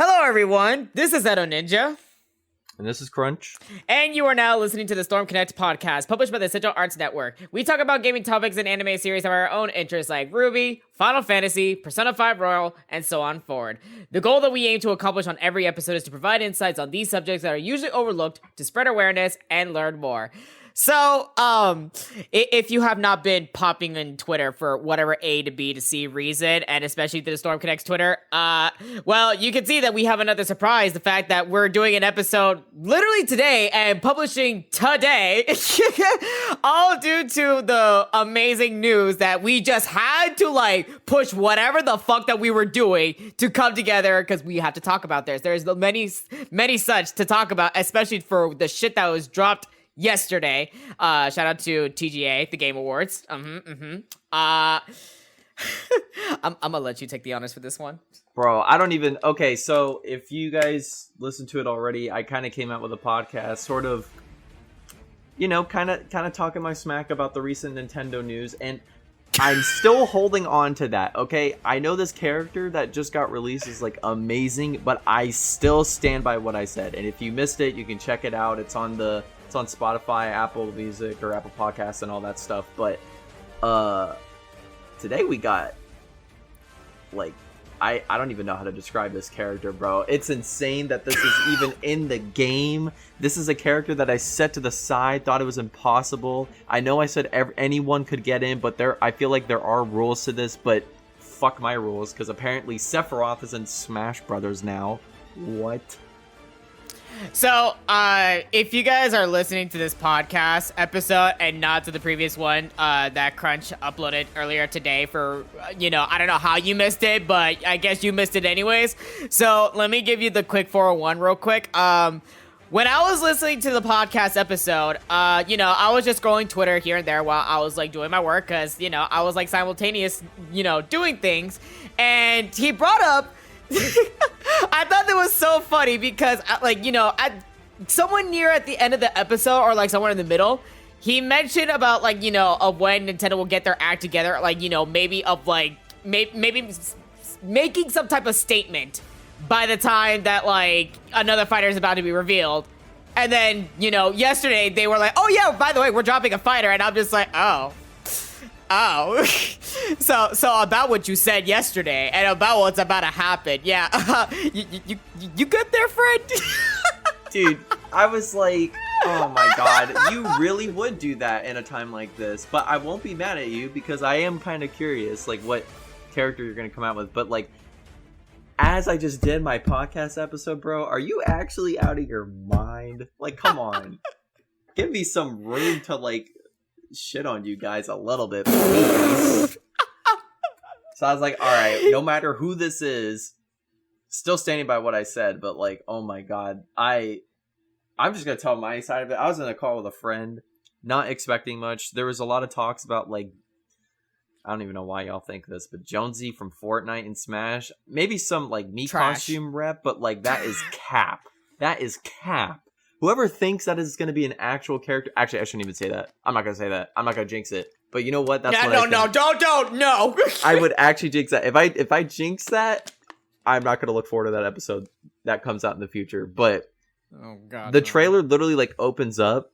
Hello, everyone. This is Edo Ninja. And this is Crunch. And you are now listening to the Storm Connect podcast, published by the Central Arts Network. We talk about gaming topics and anime series of our own interests like RWBY, Final Fantasy, Persona 5 Royal, and so on forward. The goal that we aim to accomplish on every episode is to provide insights on these subjects that are usually overlooked to spread awareness and learn more. So, if you have not been popping in Twitter for whatever A to B to C reason, and especially to the Storm Connect's Twitter, well, you can see that we have another surprise. The fact that we're doing an episode literally today and publishing today, all due to the amazing news that we just had to, push whatever the fuck that we were doing to come together, because we have to talk about this. There's many such to talk about, especially for the shit that was dropped yesterday. Shout out to TGA, the Game Awards. I'm gonna let you take the honors for this one. Bro, I don't even... Okay, so if you guys listened to it already, I kind of came out with a podcast, sort of, kind of talking my smack about the recent Nintendo news, and I'm still holding on to that, okay? I know this character that just got released is, amazing, but I still stand by what I said, and if you missed it, you can check it out. It's on Spotify, Apple Music, or Apple Podcasts and all that stuff. But today we got I don't even know how to describe this character, bro. It's insane that this is even in the game. This is a character that I set to the side, thought it was impossible. I know I said anyone could get in, but I feel like there are rules to this, but fuck my rules, because apparently Sephiroth is in Smash Brothers now. What? So, if you guys are listening to this podcast episode and not to the previous one that Crunch uploaded earlier today for, I don't know how you missed it, but I guess you missed it anyways. So, let me give you the quick 401 real quick. When I was listening to the podcast episode, I was just scrolling Twitter here and there while I was, doing my work, because, I was, simultaneous, doing things, and he brought up I thought that was so funny because, someone near at the end of the episode or, somewhere in the middle, he mentioned about, of when Nintendo will get their act together, maybe of, maybe making some type of statement by the time that, another fighter is about to be revealed. And then, yesterday they were like, oh, yeah, by the way, we're dropping a fighter. And I'm just like, oh. So about what you said yesterday and about what's about to happen. Yeah, you good there, friend? Dude, I was like, oh my god, you really would do that in a time like this. But I won't be mad at you because I am kind of curious, what character you're gonna come out with. But as I just did my podcast episode, bro, are you actually out of your mind? Come on, give me some room to shit on you guys a little bit, please. So I was like, all right, no matter who this is, still standing by what I said, but oh my god, I'm just gonna tell my side of it. I was in a call with a friend, not expecting much. There was a lot of talks about I don't even know why y'all think this, but Jonesy from Fortnite and Smash, maybe some me Trash. Costume rep, but that is cap. That is cap. Whoever thinks that is going to be an actual character... Actually, I shouldn't even say that. I'm not going to say that. I'm not going to jinx it. But you know what? That's what no, don't, no. I would actually jinx that. If I jinx that, I'm not going to look forward to that episode that comes out in the future. But oh god, the trailer literally opens up,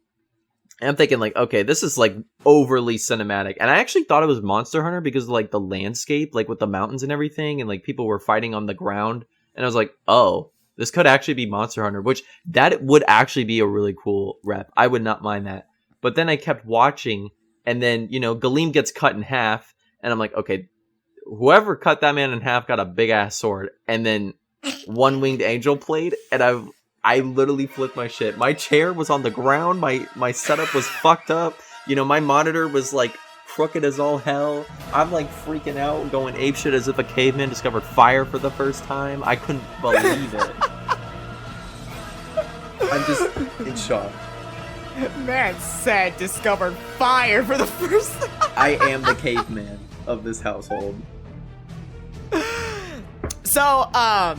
and I'm thinking okay, this is overly cinematic. And I actually thought it was Monster Hunter because of the landscape, with the mountains and everything, and people were fighting on the ground. And I was like, oh... This could actually be Monster Hunter, which that would actually be a really cool rep. I would not mind that. But then I kept watching, and then, Galeem gets cut in half, and I'm like, okay, whoever cut that man in half got a big-ass sword. And then One-Winged Angel played, and I literally flipped my shit. My chair was on the ground, my setup was fucked up, my monitor was, crooked as all hell. I'm freaking out, going apeshit as if a caveman discovered fire for the first time. I couldn't believe it. I'm just in shock. Man said discovered fire for the first time. I am the caveman of this household. So I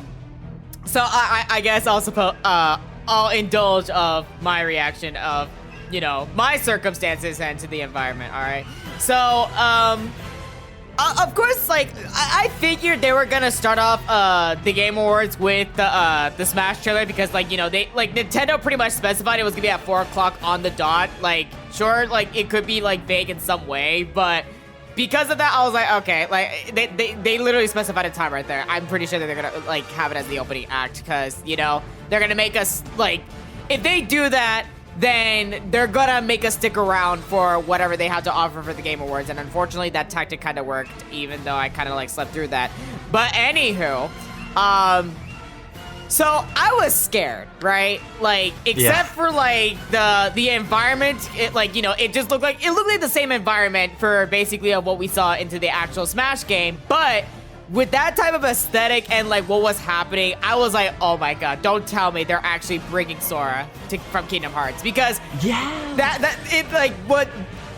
guess I'll indulge of my reaction of my circumstances and to the environment. All right. So Of course, like, I figured they were gonna start off the Game Awards with the Smash trailer because, like, you know, Nintendo pretty much specified it was gonna be at 4 o'clock on the dot. Like, sure, like, it could be, like, vague in some way, but because of that, I was like, okay, like, they literally specified a time right there. I'm pretty sure that they're gonna, like, have it as the opening act because, you know, they're gonna make us, like, if they do that, then they're gonna make us stick around for whatever they have to offer for the Game Awards. And unfortunately, that tactic kind of worked, even though I kind of like slept through that. But anywho, so I was scared, right? Like, except for like the environment, it like, you know, it looked like the same environment for basically of what we saw into the actual Smash game, but with that type of aesthetic and like what was happening, I was like, oh my god, don't tell me they're actually bringing Sora from Kingdom Hearts, because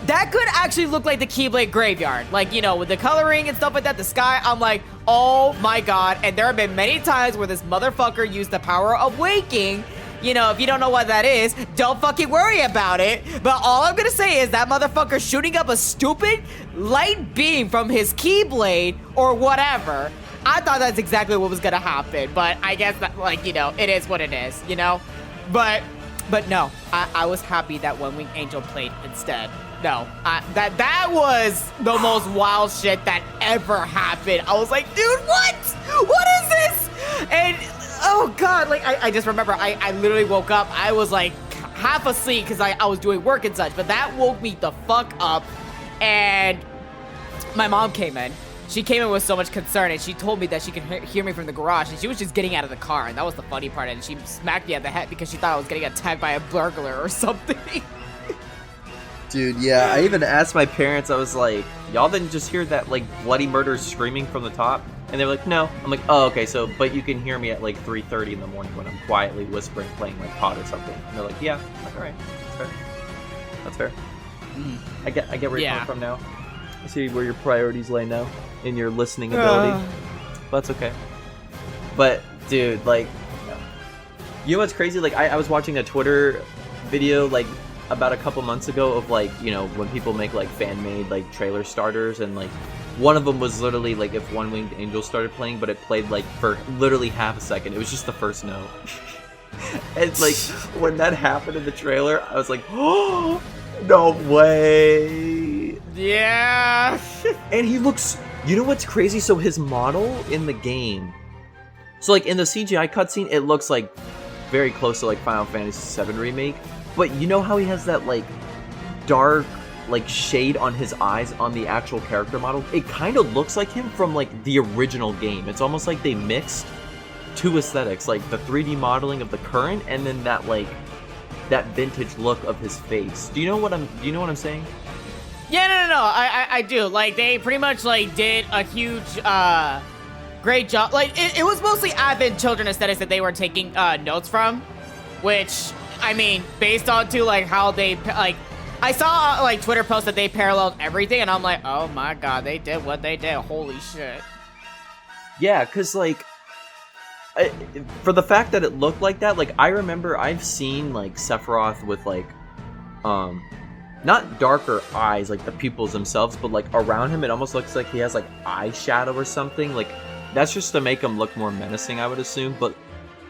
that could actually look like the Keyblade Graveyard, like, you know, with the coloring and stuff like that, the sky. I'm like, oh my god. And there have been many times where this motherfucker used the power of waking. You know, if you don't know what that is, don't fucking worry about it. But all I'm gonna say is that motherfucker shooting up a stupid light beam from his Keyblade or whatever. I thought that's exactly what was gonna happen. But I guess that, like, you know, it is what it is, you know? But no, I was happy that One Winged Angel played instead. No, that was the most wild shit that ever happened. I was like, dude, what? What is this? And oh god, like, I just remember I literally woke up. I was like half asleep because I was doing work and such, but that woke me the fuck up. And my mom came in. She came in with so much concern, and she told me that she could hear me from the garage, and she was just getting out of the car, and that was the funny part. And she smacked me on the head because she thought I was getting attacked by a burglar or something. Dude, yeah, I even asked my parents, I was like, y'all didn't just hear that, like, bloody murder screaming from the top? And they were like, no. I'm like, oh, okay, so, but you can hear me at, like, 3:30 in the morning when I'm quietly whispering, playing, like, pot or something. And they're like, yeah. I'm like, all right, that's fair. That's fair. I get where you're coming from now. I see where your priorities lay now, in your listening ability. But that's okay. But, dude, like, you know what's crazy? Like, I was watching a Twitter video, like, about a couple months ago of, like, you know, when people make, like, fan-made, like, trailer starters, and, like, one of them was literally, like, if One Winged Angel started playing, but it played, like, for literally half a second. It was just the first note. And, like, when that happened in the trailer, I was like, oh, no way. Yeah. And he looks, you know what's crazy? So his model in the game, so, like, in the CGI cutscene, it looks, like, very close to, like, Final Fantasy VII Remake. But you know how he has that, like, dark, like, shade on his eyes on the actual character model? It kind of looks like him from, like, the original game. It's almost like they mixed two aesthetics, like the 3D modeling of the current, and then that, like, that vintage look of his face. Do you know what I'm saying? Yeah, no. I do. Like, they pretty much, like, did a huge, great job. Like, it was mostly Advent Children aesthetics that they were taking notes from, which, I mean, based on to, like, how they, like, I saw, like, Twitter posts that they paralleled everything, and I'm like, oh my god, they did what they did. Holy shit. Yeah, because, like, for the fact that it looked like that, like, I remember I've seen, like, Sephiroth with, like, not darker eyes, like the pupils themselves, but, like, around him it almost looks like he has, like, eyeshadow or something. Like, that's just to make him look more menacing, I would assume, but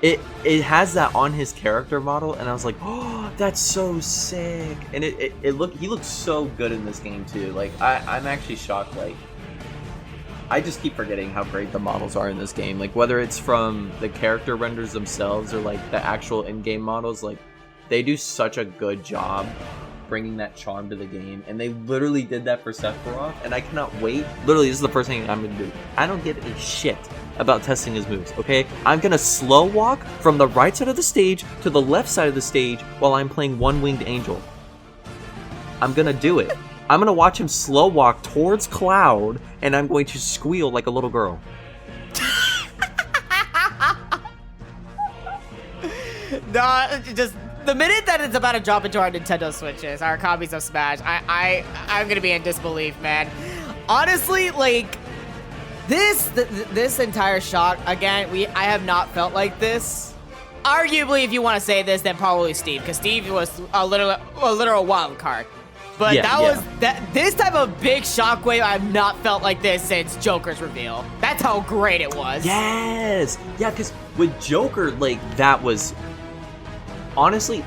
it has that on his character model, and I was like, oh, that's so sick. And he looks so good in this game too. Like, I'm actually shocked. Like, I just keep forgetting how great the models are in this game. Like, whether it's from the character renders themselves or, like, the actual in-game models, like, they do such a good job bringing that charm to the game, and they literally did that for Sephiroth, and I cannot wait. Literally, this is the first thing I'm gonna do. I don't give a shit about testing his moves, okay? I'm gonna slow walk from the right side of the stage to the left side of the stage while I'm playing One Winged Angel. I'm gonna do it. I'm gonna watch him slow walk towards Cloud, and I'm going to squeal like a little girl. No, just the minute that it's about to drop into our Nintendo Switches, our copies of Smash, I'm gonna be in disbelief, man. Honestly, like, this entire shot, again, I have not felt like this. Arguably, if you want to say this, then probably Steve, because Steve was a literal wild card. But Yeah, this type of big shockwave, I've not felt like this since Joker's reveal. That's how great it was. Yes! Yeah, because with Joker, like, that was... Honestly,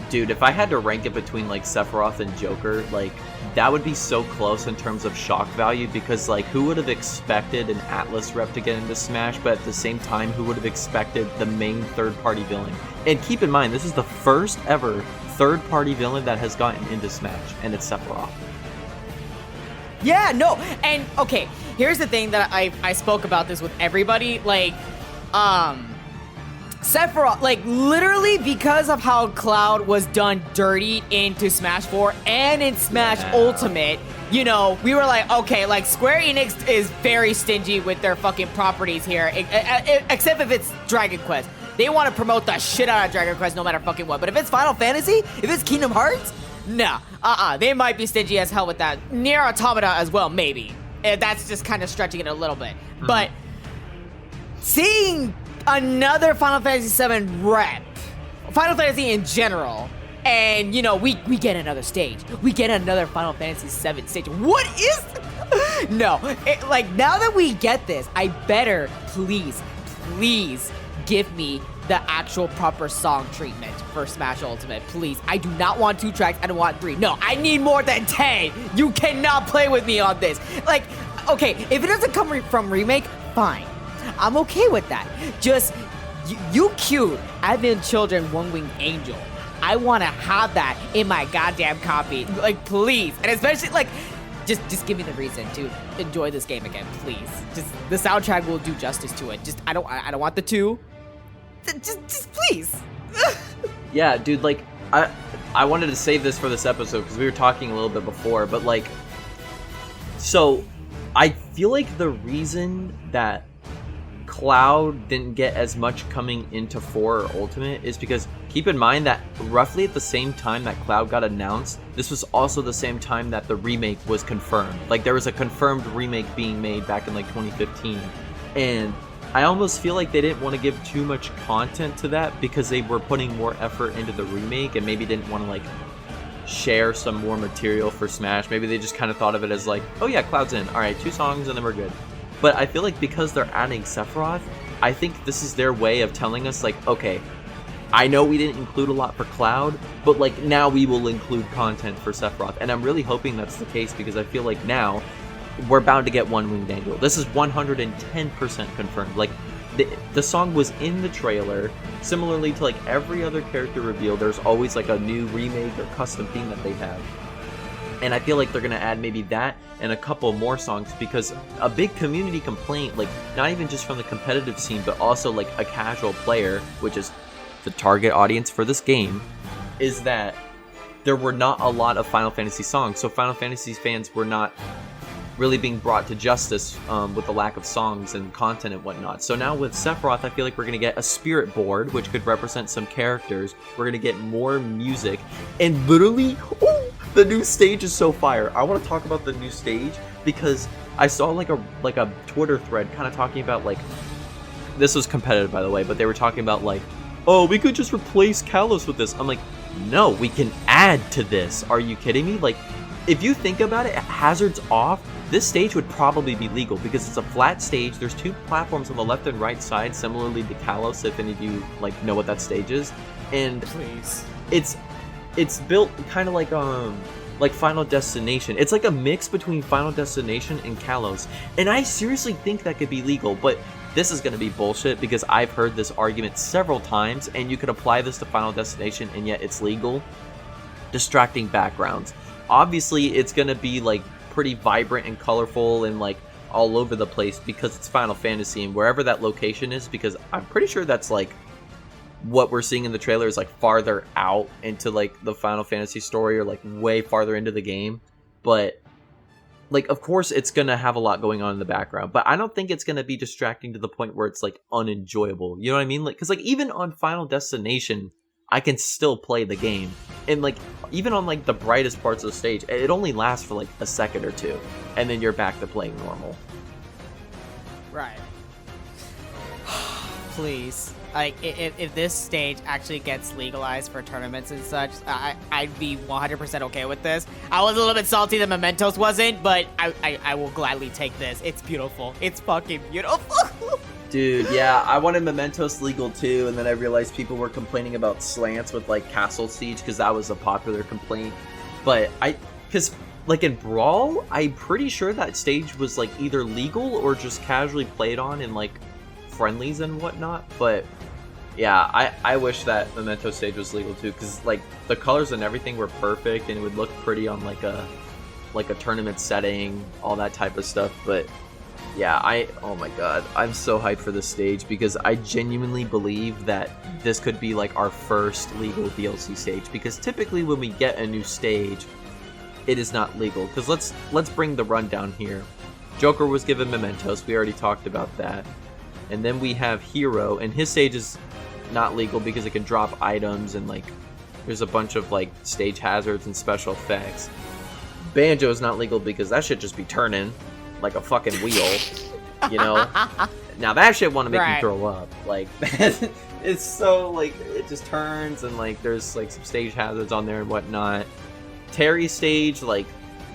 Dude, if I had to rank it between, like, Sephiroth and Joker, like, that would be so close in terms of shock value, because, like, who would have expected an Atlas rep to get into Smash, but at the same time, who would have expected the main third-party villain? And keep in mind, this is the first ever third-party villain that has gotten into Smash, and it's Sephiroth. Yeah, no, and okay, here's the thing that I spoke about this with everybody, like, Sephiroth, like, literally because of how Cloud was done dirty into Smash 4 and in Smash Ultimate, you know, we were like, okay, like, Square Enix is very stingy with their fucking properties here, except if it's Dragon Quest. They want to promote the shit out of Dragon Quest no matter fucking what. But if it's Final Fantasy, if it's Kingdom Hearts, nah. They might be stingy as hell with that. Nier Automata as well, maybe. That's just kind of stretching it a little bit. Mm-hmm. But seeing another Final Fantasy VII rep, Final Fantasy in general, and, you know, we get another stage. We get another Final Fantasy VII stage. What is... No. Like, now that we get this, I better, please give me the actual proper song treatment for Smash Ultimate, please. I do not want 2 tracks, I don't want 3. No, I need more than 10. You cannot play with me on this. Like, okay, if it doesn't come from Remake, fine. I'm okay with that. Just, you cute Advent Children One-Winged Angel. I want to have that in my goddamn copy. Like, please. And especially, like, just give me the reason to enjoy this game again, please. Just, the soundtrack will do justice to it. Just, I don't want the 2. Just please. Yeah, dude, like, I wanted to save this for this episode because we were talking a little bit before, but, like, so I feel like the reason that Cloud didn't get as much coming into 4 or Ultimate is because, keep in mind that roughly at the same time that Cloud got announced, this was also the same time that the remake was confirmed. Like, there was a confirmed remake being made back in, like, 2015, and I almost feel like they didn't want to give too much content to that because they were putting more effort into the remake and maybe didn't want to, like, share some more material for Smash. Maybe they just kind of thought of it as like, oh yeah, Cloud's in. Alright, 2 songs and then we're good. But I feel like because they're adding Sephiroth, I think this is their way of telling us, like, okay, I know we didn't include a lot for Cloud, but, like, now we will include content for Sephiroth. And I'm really hoping that's the case because I feel like now we're bound to get One-Winged Angel. This is 110% confirmed. Like, the song was in the trailer. Similarly to, like, every other character reveal, there's always, like, a new remake or custom theme that they have. And I feel like they're going to add maybe that and a couple more songs because a big community complaint, like, not even just from the competitive scene, but also, like, a casual player, which is the target audience for this game, is that there were not a lot of Final Fantasy songs. So Final Fantasy fans were not really being brought to justice with the lack of songs and content and whatnot. So now with Sephiroth, I feel like we're going to get a spirit board, which could represent some characters. We're going to get more music. And literally, the new stage is so fire. I want to talk about the new stage because I saw like a Twitter thread kind of talking about, like, this was competitive, by the way, but they were talking about, like, oh, we could just replace Kalos with this. I'm like, no, we can add to this. Are you kidding me? Like, if you think about it, hazards off, this stage would probably be legal because it's a flat stage. There's 2 platforms on the left and right side, similarly to Kalos, if any of you, like, know what that stage is. And please, it's built kind of like Final Destination. It's like a mix between Final Destination and Kalos. And I seriously think that could be legal, but this is going to be bullshit because I've heard this argument several times, and you could apply this to Final Destination and yet it's legal. Distracting backgrounds. Obviously, it's going to be, like, pretty vibrant and colorful and, like, all over the place because it's Final Fantasy, and wherever that location is, because I'm pretty sure that's, like, what we're seeing in the trailer is, like, farther out into, like, the Final Fantasy story or, like, way farther into the game. But, like, of course it's gonna have a lot going on in the background, but I don't think it's gonna be distracting to the point where it's, like, unenjoyable. You know what I mean? Like, because, like, even on Final Destination, I can still play the game. And, like, even on, like, the brightest parts of the stage, it only lasts for, like, a second or 2. And then you're back to playing normal. Right. please. Like, if this stage actually gets legalized for tournaments and such, I'd be 100% okay with this. I was a little bit salty that Mementos wasn't, but I will gladly take this. It's beautiful. It's fucking beautiful. Dude, yeah, I wanted Mementos legal too, and then I realized people were complaining about slants with like Castle Siege because that was a popular complaint. But because like in Brawl, I'm pretty sure that stage was like either legal or just casually played on in like friendlies and whatnot. But yeah, I wish that Memento stage was legal too, because like the colors and everything were perfect and it would look pretty on like a tournament setting, all that type of stuff. But yeah, oh my god, I'm so hyped for this stage because I genuinely believe that this could be like our first legal DLC stage, because typically when we get a new stage, it is not legal. Because let's bring the rundown here. Joker was given Mementos, we already talked about that. And then we have Hero, and his stage is not legal because it can drop items and like there's a bunch of like stage hazards and special effects. Banjo is not legal because that should just be turning like a fucking wheel, you know? Now that shit want to make me throw up. Like, it's so like it just turns and like there's like some stage hazards on there and whatnot. Terry's stage, like,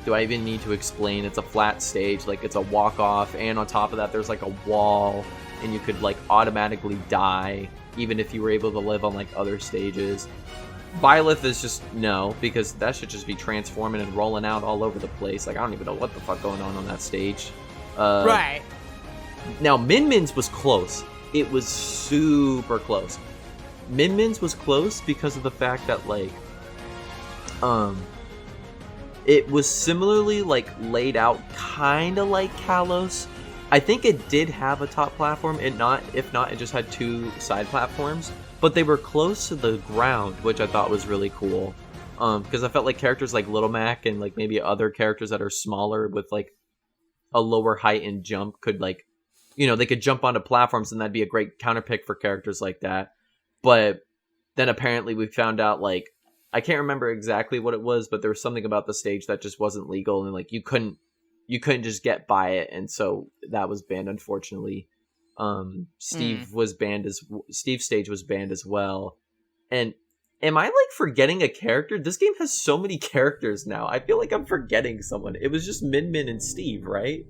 do I even need to explain? It's a flat stage, like it's a walk off, and on top of that there's like a wall and you could like automatically die even if you were able to live on like other stages. Byleth is just no, because that should just be transforming and rolling out all over the place. Like, I don't even know what the fuck going on that stage. Right. Now, Min Min's was close. It was super close. Min Min's was close because of the fact that, like, it was similarly, like, laid out kind of like Kalos. I think it did have a top platform, if not, it just had two side platforms. But they were close to the ground, which I thought was really cool. Because I felt like characters like Little Mac and like maybe other characters that are smaller with like a lower height and jump could, like, you know, they could jump onto platforms and that'd be a great counterpick for characters like that. But then apparently we found out, like, I can't remember exactly what it was, but there was something about the stage that just wasn't legal, and like you couldn't just get by it, and so that was banned, unfortunately. Steve's stage was banned as well. And am I like forgetting a character? This game has so many characters now. I feel like I'm forgetting someone. It was just Min Min and Steve, right?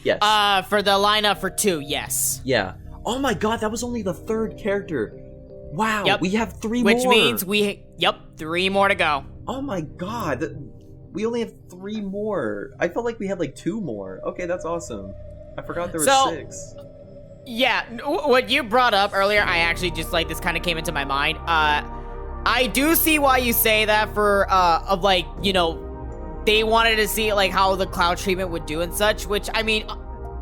Yes. For the lineup for 2, yes. Yeah. Oh my god, that was only the third character. Wow. Yep. We have 3 more. Which means 3 more to go. Oh my god. We only have 3 more. I felt like we had like 2 more. Okay, that's awesome. I forgot there were 6. Yeah, what you brought up earlier, I actually just, like, this kind of came into my mind. I do see why you say that for, of, like, you know, they wanted to see, like, how the Cloud treatment would do and such, which, I mean,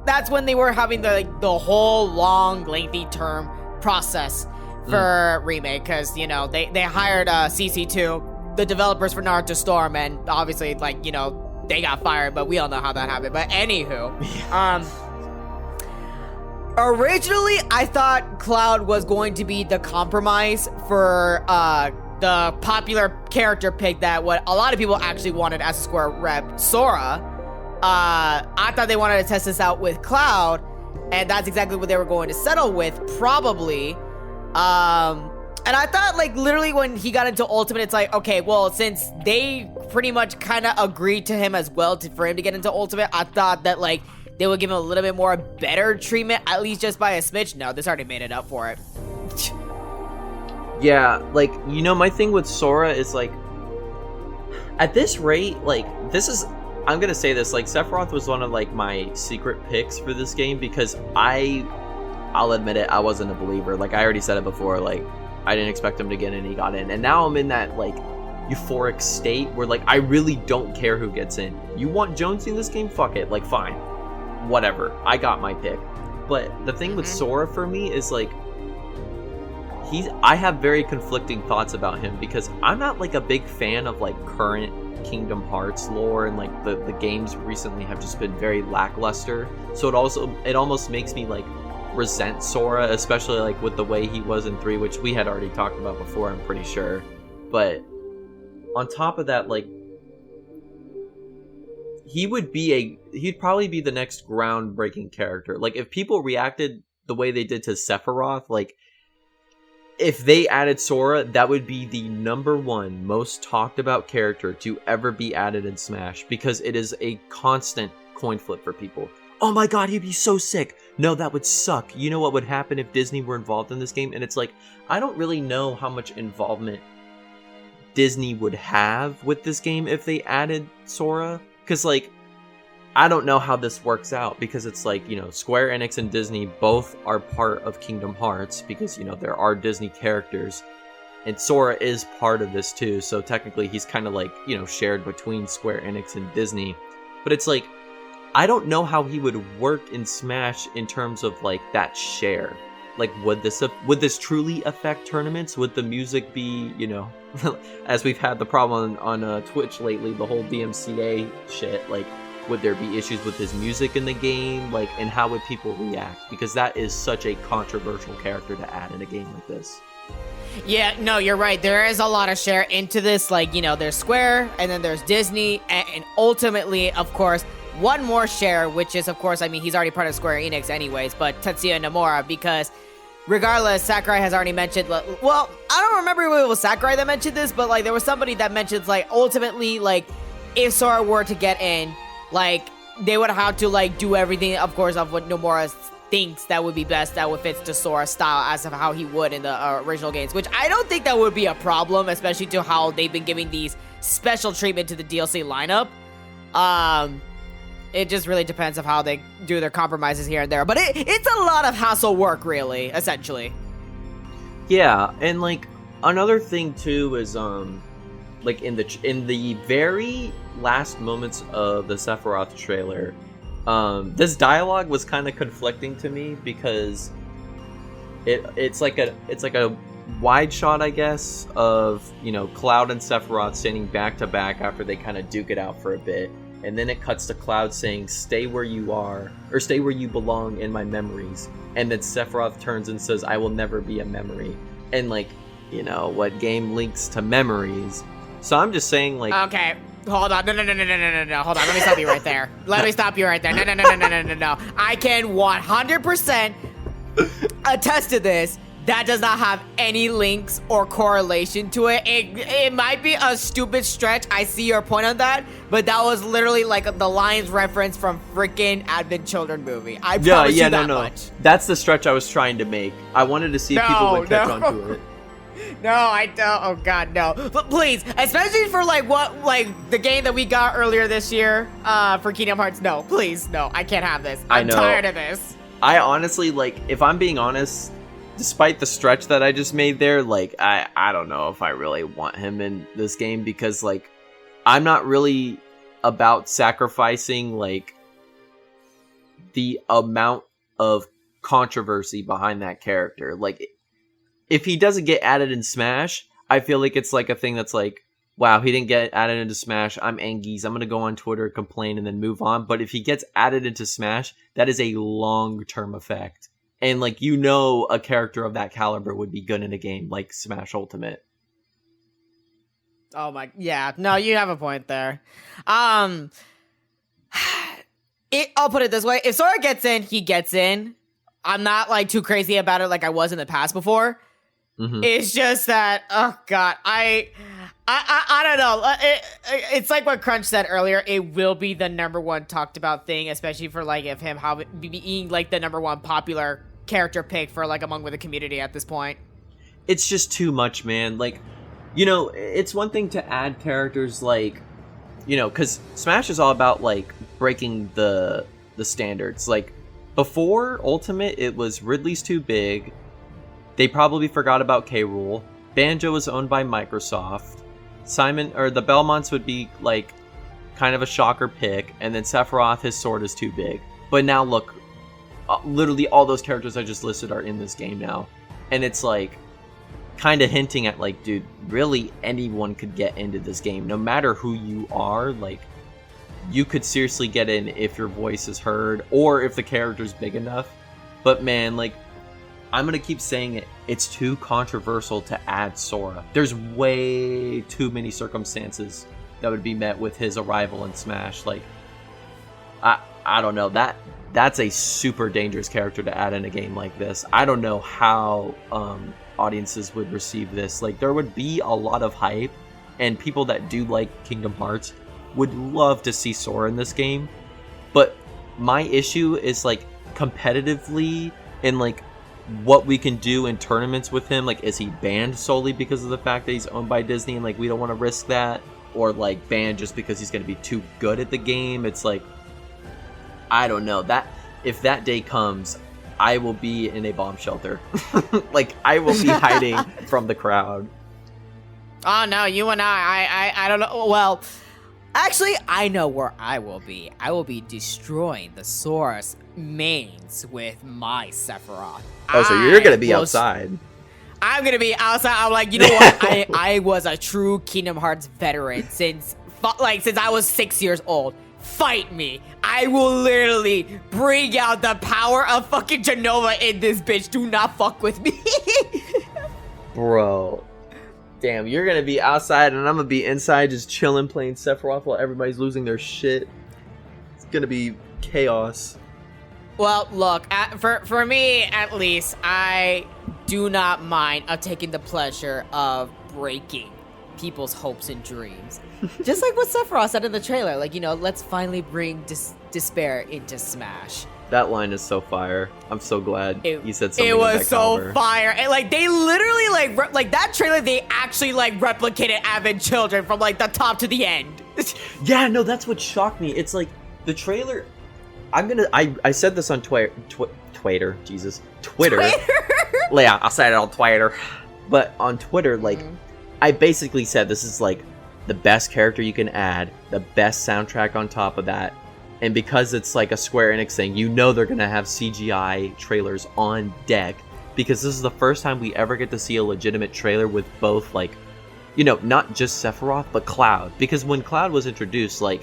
that's when they were having the whole long, lengthy term process for Remake, because, you know, they hired, CC2, the developers for Naruto Storm, and obviously, like, you know, they got fired, but we all know how that happened. But anywho, originally, I thought Cloud was going to be the compromise for the popular character pick that what a lot of people actually wanted as a Square rep, Sora. I thought they wanted to test this out with Cloud, and that's exactly what they were going to settle with, probably. And I thought, like, literally when he got into Ultimate, it's like, okay, well, since they pretty much kind of agreed to him as well for him to get into Ultimate, I thought that, like, they would give him a little bit more better treatment, at least just by a smidge. No, this already made it up for it. Yeah, like, you know, my thing with Sora is, like, at this rate, like, I'm gonna say this, like, Sephiroth was one of, like, my secret picks for this game, because I'll admit it, I wasn't a believer. Like, I already said it before, like, I didn't expect him to get in, and he got in. And now I'm in that, like, euphoric state where, like, I really don't care who gets in. You want Jonesy in this game? Fuck it. Like, fine. Whatever. I got my pick. But the thing with Sora for me is, like, I have very conflicting thoughts about him, because I'm not, like, a big fan of, like, current Kingdom Hearts lore, and, like, the games recently have just been very lackluster. So it almost makes me, like, resent Sora, especially, like, with the way he was in 3, which we had already talked about before, I'm pretty sure. But on top of that, like, he'd probably be the next groundbreaking character. Like, if people reacted the way they did to Sephiroth, like, if they added Sora, that would be the #1 most talked about character to ever be added in Smash, because it is a constant coin flip for people. Oh my god, he'd be so sick. No, that would suck. You know what would happen if Disney were involved in this game? And it's like, I don't really know how much involvement Disney would have with this game if they added Sora. Because, like, I don't know how this works out, because it's like, you know, Square Enix and Disney both are part of Kingdom Hearts, because, you know, there are Disney characters. And Sora is part of this too, so technically he's kind of like, you know, shared between Square Enix and Disney. But it's like, I don't know how he would work in Smash in terms of like that share. Like, would this truly affect tournaments? Would the music be, you know, as we've had the problem on Twitch lately, the whole DMCA shit, like, would there be issues with his music in the game? Like, and how would people react? Because that is such a controversial character to add in a game like this. Yeah, no, you're right. There is a lot of share into this. Like, you know, there's Square, and then there's Disney, and ultimately, of course, one more share, which is, of course, I mean, he's already part of Square Enix anyways, but Tetsuya Nomura, because regardless, Sakurai has already mentioned, well, I don't remember if it was Sakurai that mentioned this, but, like, there was somebody that mentions, like, ultimately, like, if Sora were to get in, like, they would have to, like, do everything, of course, of what Nomura thinks that would be best, that would fit to Sora's style as of how he would in the original games, which I don't think that would be a problem, especially to how they've been giving these special treatment to the DLC lineup. It just really depends of how they do their compromises here and there, but it's a lot of hassle work, really, essentially. Yeah, and like another thing too is like in the very last moments of the Sephiroth trailer, this dialogue was kind of conflicting to me, because it's like a wide shot, I guess, of, you know, Cloud and Sephiroth standing back to back after they kind of duke it out for a bit. And then it cuts to Cloud saying, "Stay where you are," or "Stay where you belong in my memories." And then Sephiroth turns and says, "I will never be a memory." And, like, you know, what game links to memories? So I'm just saying, like... Okay, hold on. No. Hold on, let me stop you right there. Let me stop you right there. No. I can 100% attest to this. That does not have any links or correlation to it. It might be a stupid stretch. I see your point on that, but that was literally like the lines reference from freaking Advent Children movie. I promise you that much. That's the stretch I was trying to make. I wanted to see if people would catch on to it. No, I don't. Oh God, no. But please, especially for like the game that we got earlier this year, for Kingdom Hearts. No, please, no. I can't have this. I'm tired of this. I honestly, like, if I'm being honest, despite the stretch that I just made there, like, I don't know if I really want him in this game, because, like, I'm not really about sacrificing, like, the amount of controversy behind that character. Like, if he doesn't get added in Smash, I feel like it's like a thing that's like, wow, he didn't get added into Smash, I'm Anguise, I'm gonna go on Twitter, complain, and then move on. But if he gets added into Smash, that is a long-term effect. And, like, you know, a character of that caliber would be good in a game like Smash Ultimate. Oh my, yeah. No, you have a point there. I'll put it this way. If Sora gets in, he gets in. I'm not, like, too crazy about it like I was in the past before. Mm-hmm. It's just that, oh God, I don't know. It's like what Crunch said earlier. It will be the #1 talked about thing, especially for, like, if him being, like, the #1 popular character pick for, like, among with the community at this point. It's just too much, man. Like, you know, it's one thing to add characters, like, you know, because Smash is all about, like, breaking the standards. Like, before Ultimate, it was Ridley's too big. They probably forgot about K. Rool. Banjo was owned by Microsoft. The Belmonts would be, like, kind of a shocker pick, and then Sephiroth, his sword is too big. But now look, literally all those characters I just listed are in this game now. And it's like, kind of hinting at, like, dude, really anyone could get into this game. No matter who you are, like, you could seriously get in if your voice is heard, or if the character's big enough. But man, like, I'm gonna keep saying it, it's too controversial to add Sora. There's way too many circumstances that would be met with his arrival in Smash. Like, I don't know, that's a super dangerous character to add in a game like this. I don't know how audiences would receive this. Like, there would be a lot of hype, and people that do like Kingdom Hearts would love to see Sora in this game. But my issue is, like, competitively, and like what we can do in tournaments with him. Like, is he banned solely because of the fact that he's owned by Disney and like we don't want to risk that, or like banned just because he's going to be too good at the game? It's like, I don't know. That if that day comes, I will be in a bomb shelter. Like, I will be hiding from the crowd. Oh no, you and I don't know. Well, actually, I know where I will be. I will be destroying the Sora's mains with my Sephiroth. Oh, so you're gonna be outside. I'm gonna be outside. I'm like, you know what? I was a true Kingdom Hearts veteran since I was 6 years old. Fight me. I will literally bring out the power of fucking Jenova in this bitch. Do not fuck with me. Bro. Damn, you're gonna be outside and I'm gonna be inside just chilling playing Sephiroth while everybody's losing their shit. It's gonna be chaos. Well, look, for me at least, I do not mind taking the pleasure of breaking people's hopes and dreams. Just like what Sephiroth said in the trailer, like, you know, let's finally bring despair into Smash. That line is so fire. I'm so glad you said something. It was so caliber. fire. And like, they literally like that trailer, they actually like replicated Advent Children from like the top to the end. Yeah, no, that's what shocked me. It's like the trailer. I said this on Twitter. Yeah, I said it on Twitter. But on Twitter, like, I basically said this is like the best character you can add, the best soundtrack on top of that. And because it's like a Square Enix thing, you know they're going to have CGI trailers on deck. Because this is the first time we ever get to see a legitimate trailer with both, like, you know, not just Sephiroth, but Cloud. Because when Cloud was introduced, like,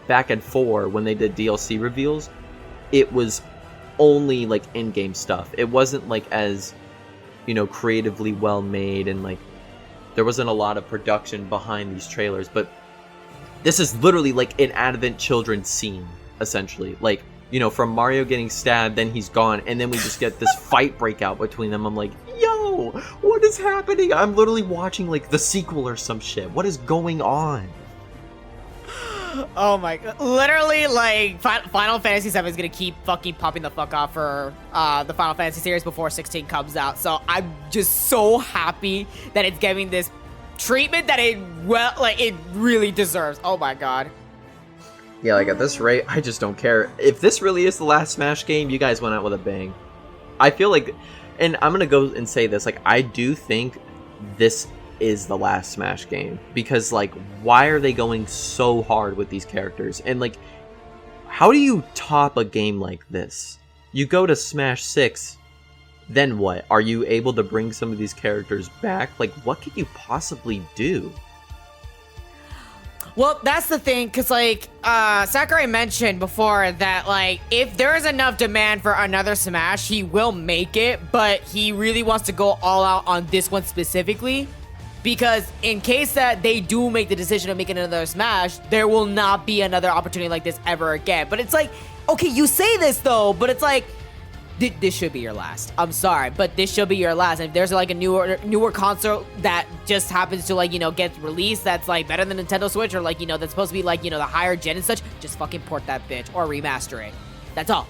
back in 4, when they did DLC reveals, it was only, like, in-game stuff. It wasn't, like, as, you know, creatively well made, and, like, there wasn't a lot of production behind these trailers. But this is literally like an Advent Children scene, essentially. Like, you know, from Mario getting stabbed, then he's gone, and then we just get this fight break out between them. I'm like, yo, what is happening? I'm literally watching, like, the sequel or some shit. What is going on? Oh my god. Literally, like, Final Fantasy VII is gonna keep fucking popping the fuck off for the Final Fantasy series before 16 comes out. So I'm just so happy that it's getting this treatment that it really deserves. Oh my god. Yeah, like, at this rate, I just don't care. If this really is the last Smash game, you guys went out with a bang. I feel like, and I'm gonna go and say this, like, I do think this is the last Smash game. Because, like, why are they going so hard with these characters? And, like, how do you top a game like this? You go to Smash 6, then what? Are you able to bring some of these characters back? Like, what could you possibly do? Well, that's the thing, because, like, Sakurai mentioned before that, like, if there is enough demand for another Smash, he will make it, but he really wants to go all out on this one specifically, because in case that they do make the decision of making another Smash, there will not be another opportunity like this ever again. But it's like, okay, you say this, though, but it's like, this should be your last. I'm sorry, but this should be your last. And if there's like a newer console that just happens to, like, you know, get released that's like better than Nintendo Switch, or like, you know, that's supposed to be like, you know, the higher gen and such, just fucking port that bitch or remaster it. That's all.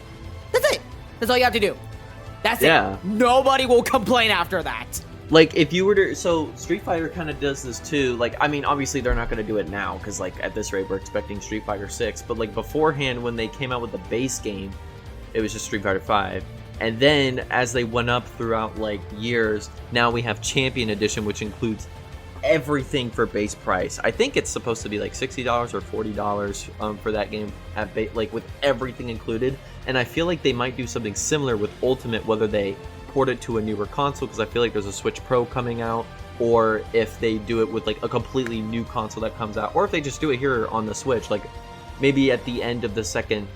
That's it. That's all you have to do. That's it. Nobody will complain after that. Like, if you were to, so Street Fighter kind of does this too. Like, I mean, obviously they're not going to do it now because, like, at this rate we're expecting Street Fighter 6, but like beforehand when they came out with the base game, it was just Street Fighter 5. And then as they went up throughout, like, years, now we have Champion Edition, which includes everything for base price. I think it's supposed to be like $60 or $40 for that game at like with everything included. And I feel like they might do something similar with Ultimate, whether they port it to a newer console, because I feel like there's a Switch Pro coming out, or if they do it with like a completely new console that comes out, or if they just do it here on the Switch, like maybe at the end of the second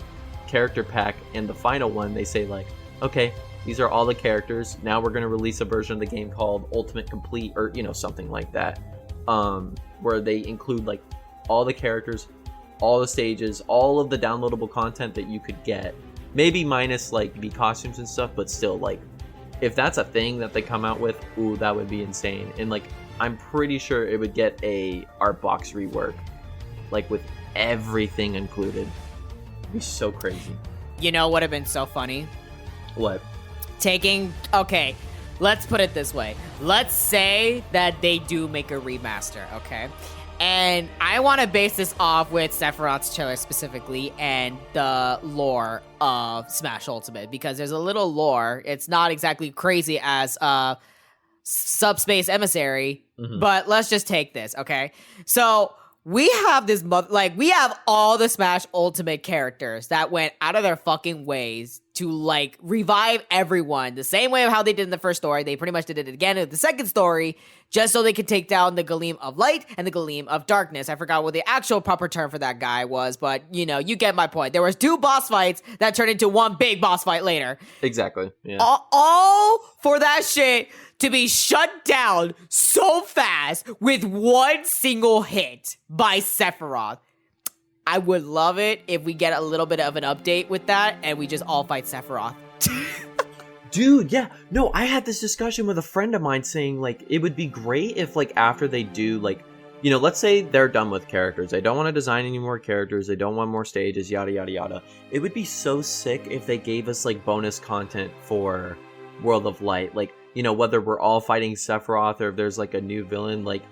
character pack and the final one they say like, okay, these are all the characters, now we're going to release a version of the game called Ultimate Complete, or, you know, something like that, where they include like all the characters, all the stages, all of the downloadable content that you could get, maybe minus like the costumes and stuff, but still, like, if that's a thing that they come out with, ooh, that would be insane. And like, I'm pretty sure it would get a art box rework, like with everything included. It'd be so crazy. You know what would have been so funny? What? Okay, let's put it this way. Let's say that they do make a remaster, okay? And I want to base this off with Sephiroth's trailer specifically and the lore of Smash Ultimate, because there's a little lore. It's not exactly crazy as Subspace Emissary, but let's just take this, okay? So we have this, we have all the Smash Ultimate characters that went out of their fucking ways to, like, revive everyone the same way of how they did in the first story. They pretty much did it again in the second story, just so they could take down the Galeem of Light and the Galeem of Darkness. I forgot what the actual proper term for that guy was, but, you know, you get my point. There was 2 boss fights that turned into 1 big boss fight later. Exactly, yeah. All for that shit to be shut down so fast with 1 single hit by Sephiroth. I would love it if we get a little bit of an update with that and we just all fight Sephiroth. Dude, yeah. No, I had this discussion with a friend of mine saying, like, it would be great if, like, after they do, like, you know, let's say they're done with characters. They don't want to design any more characters. They don't want more stages, yada, yada, yada. It would be so sick if they gave us, like, bonus content for World of Light. Like, you know, whether we're all fighting Sephiroth or if there's, like, a new villain. Like,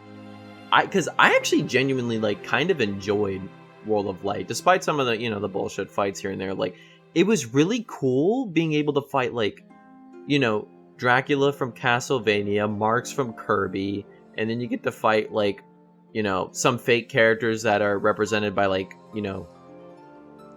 because I actually genuinely, like, kind of enjoyed World of Light, despite some of the, you know, the bullshit fights here and there. Like, it was really cool being able to fight, like, you know, Dracula from Castlevania, Marks from Kirby, and then you get to fight, like, you know, some fake characters that are represented by, like, you know,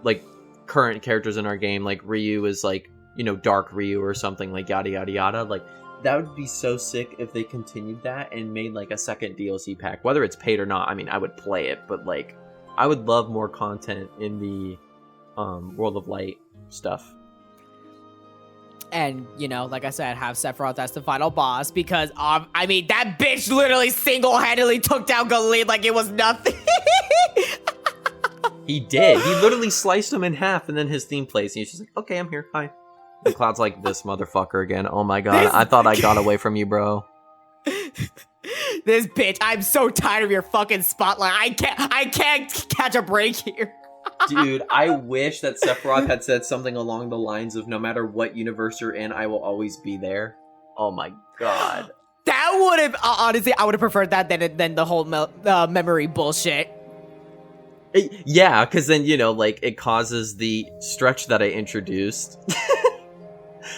like, current characters in our game, like Ryu is, like, you know, Dark Ryu or something, like, yada, yada, yada. Like, that would be so sick if they continued that and made, like, a second DLC pack. Whether it's paid or not, I mean, I would play it, but, like, I would love more content in the World of Light stuff. And, you know, like I said, have Sephiroth as the final boss, because, I mean, that bitch literally single-handedly took down Galeem like it was nothing. He did. He literally sliced him in half, and then his theme plays, and he's just like, okay, I'm here, hi. And Cloud's like, this motherfucker again. Oh my god, I thought I got away from you, bro. This bitch, I'm so tired of your fucking spotlight. I can't catch a break here. Dude, I wish that Sephiroth had said something along the lines of, no matter what universe you're in, I will always be there. Oh my god. That would have, honestly, I would have preferred that than the whole memory bullshit. Yeah, because then, you know, like, it causes the stretch that I introduced.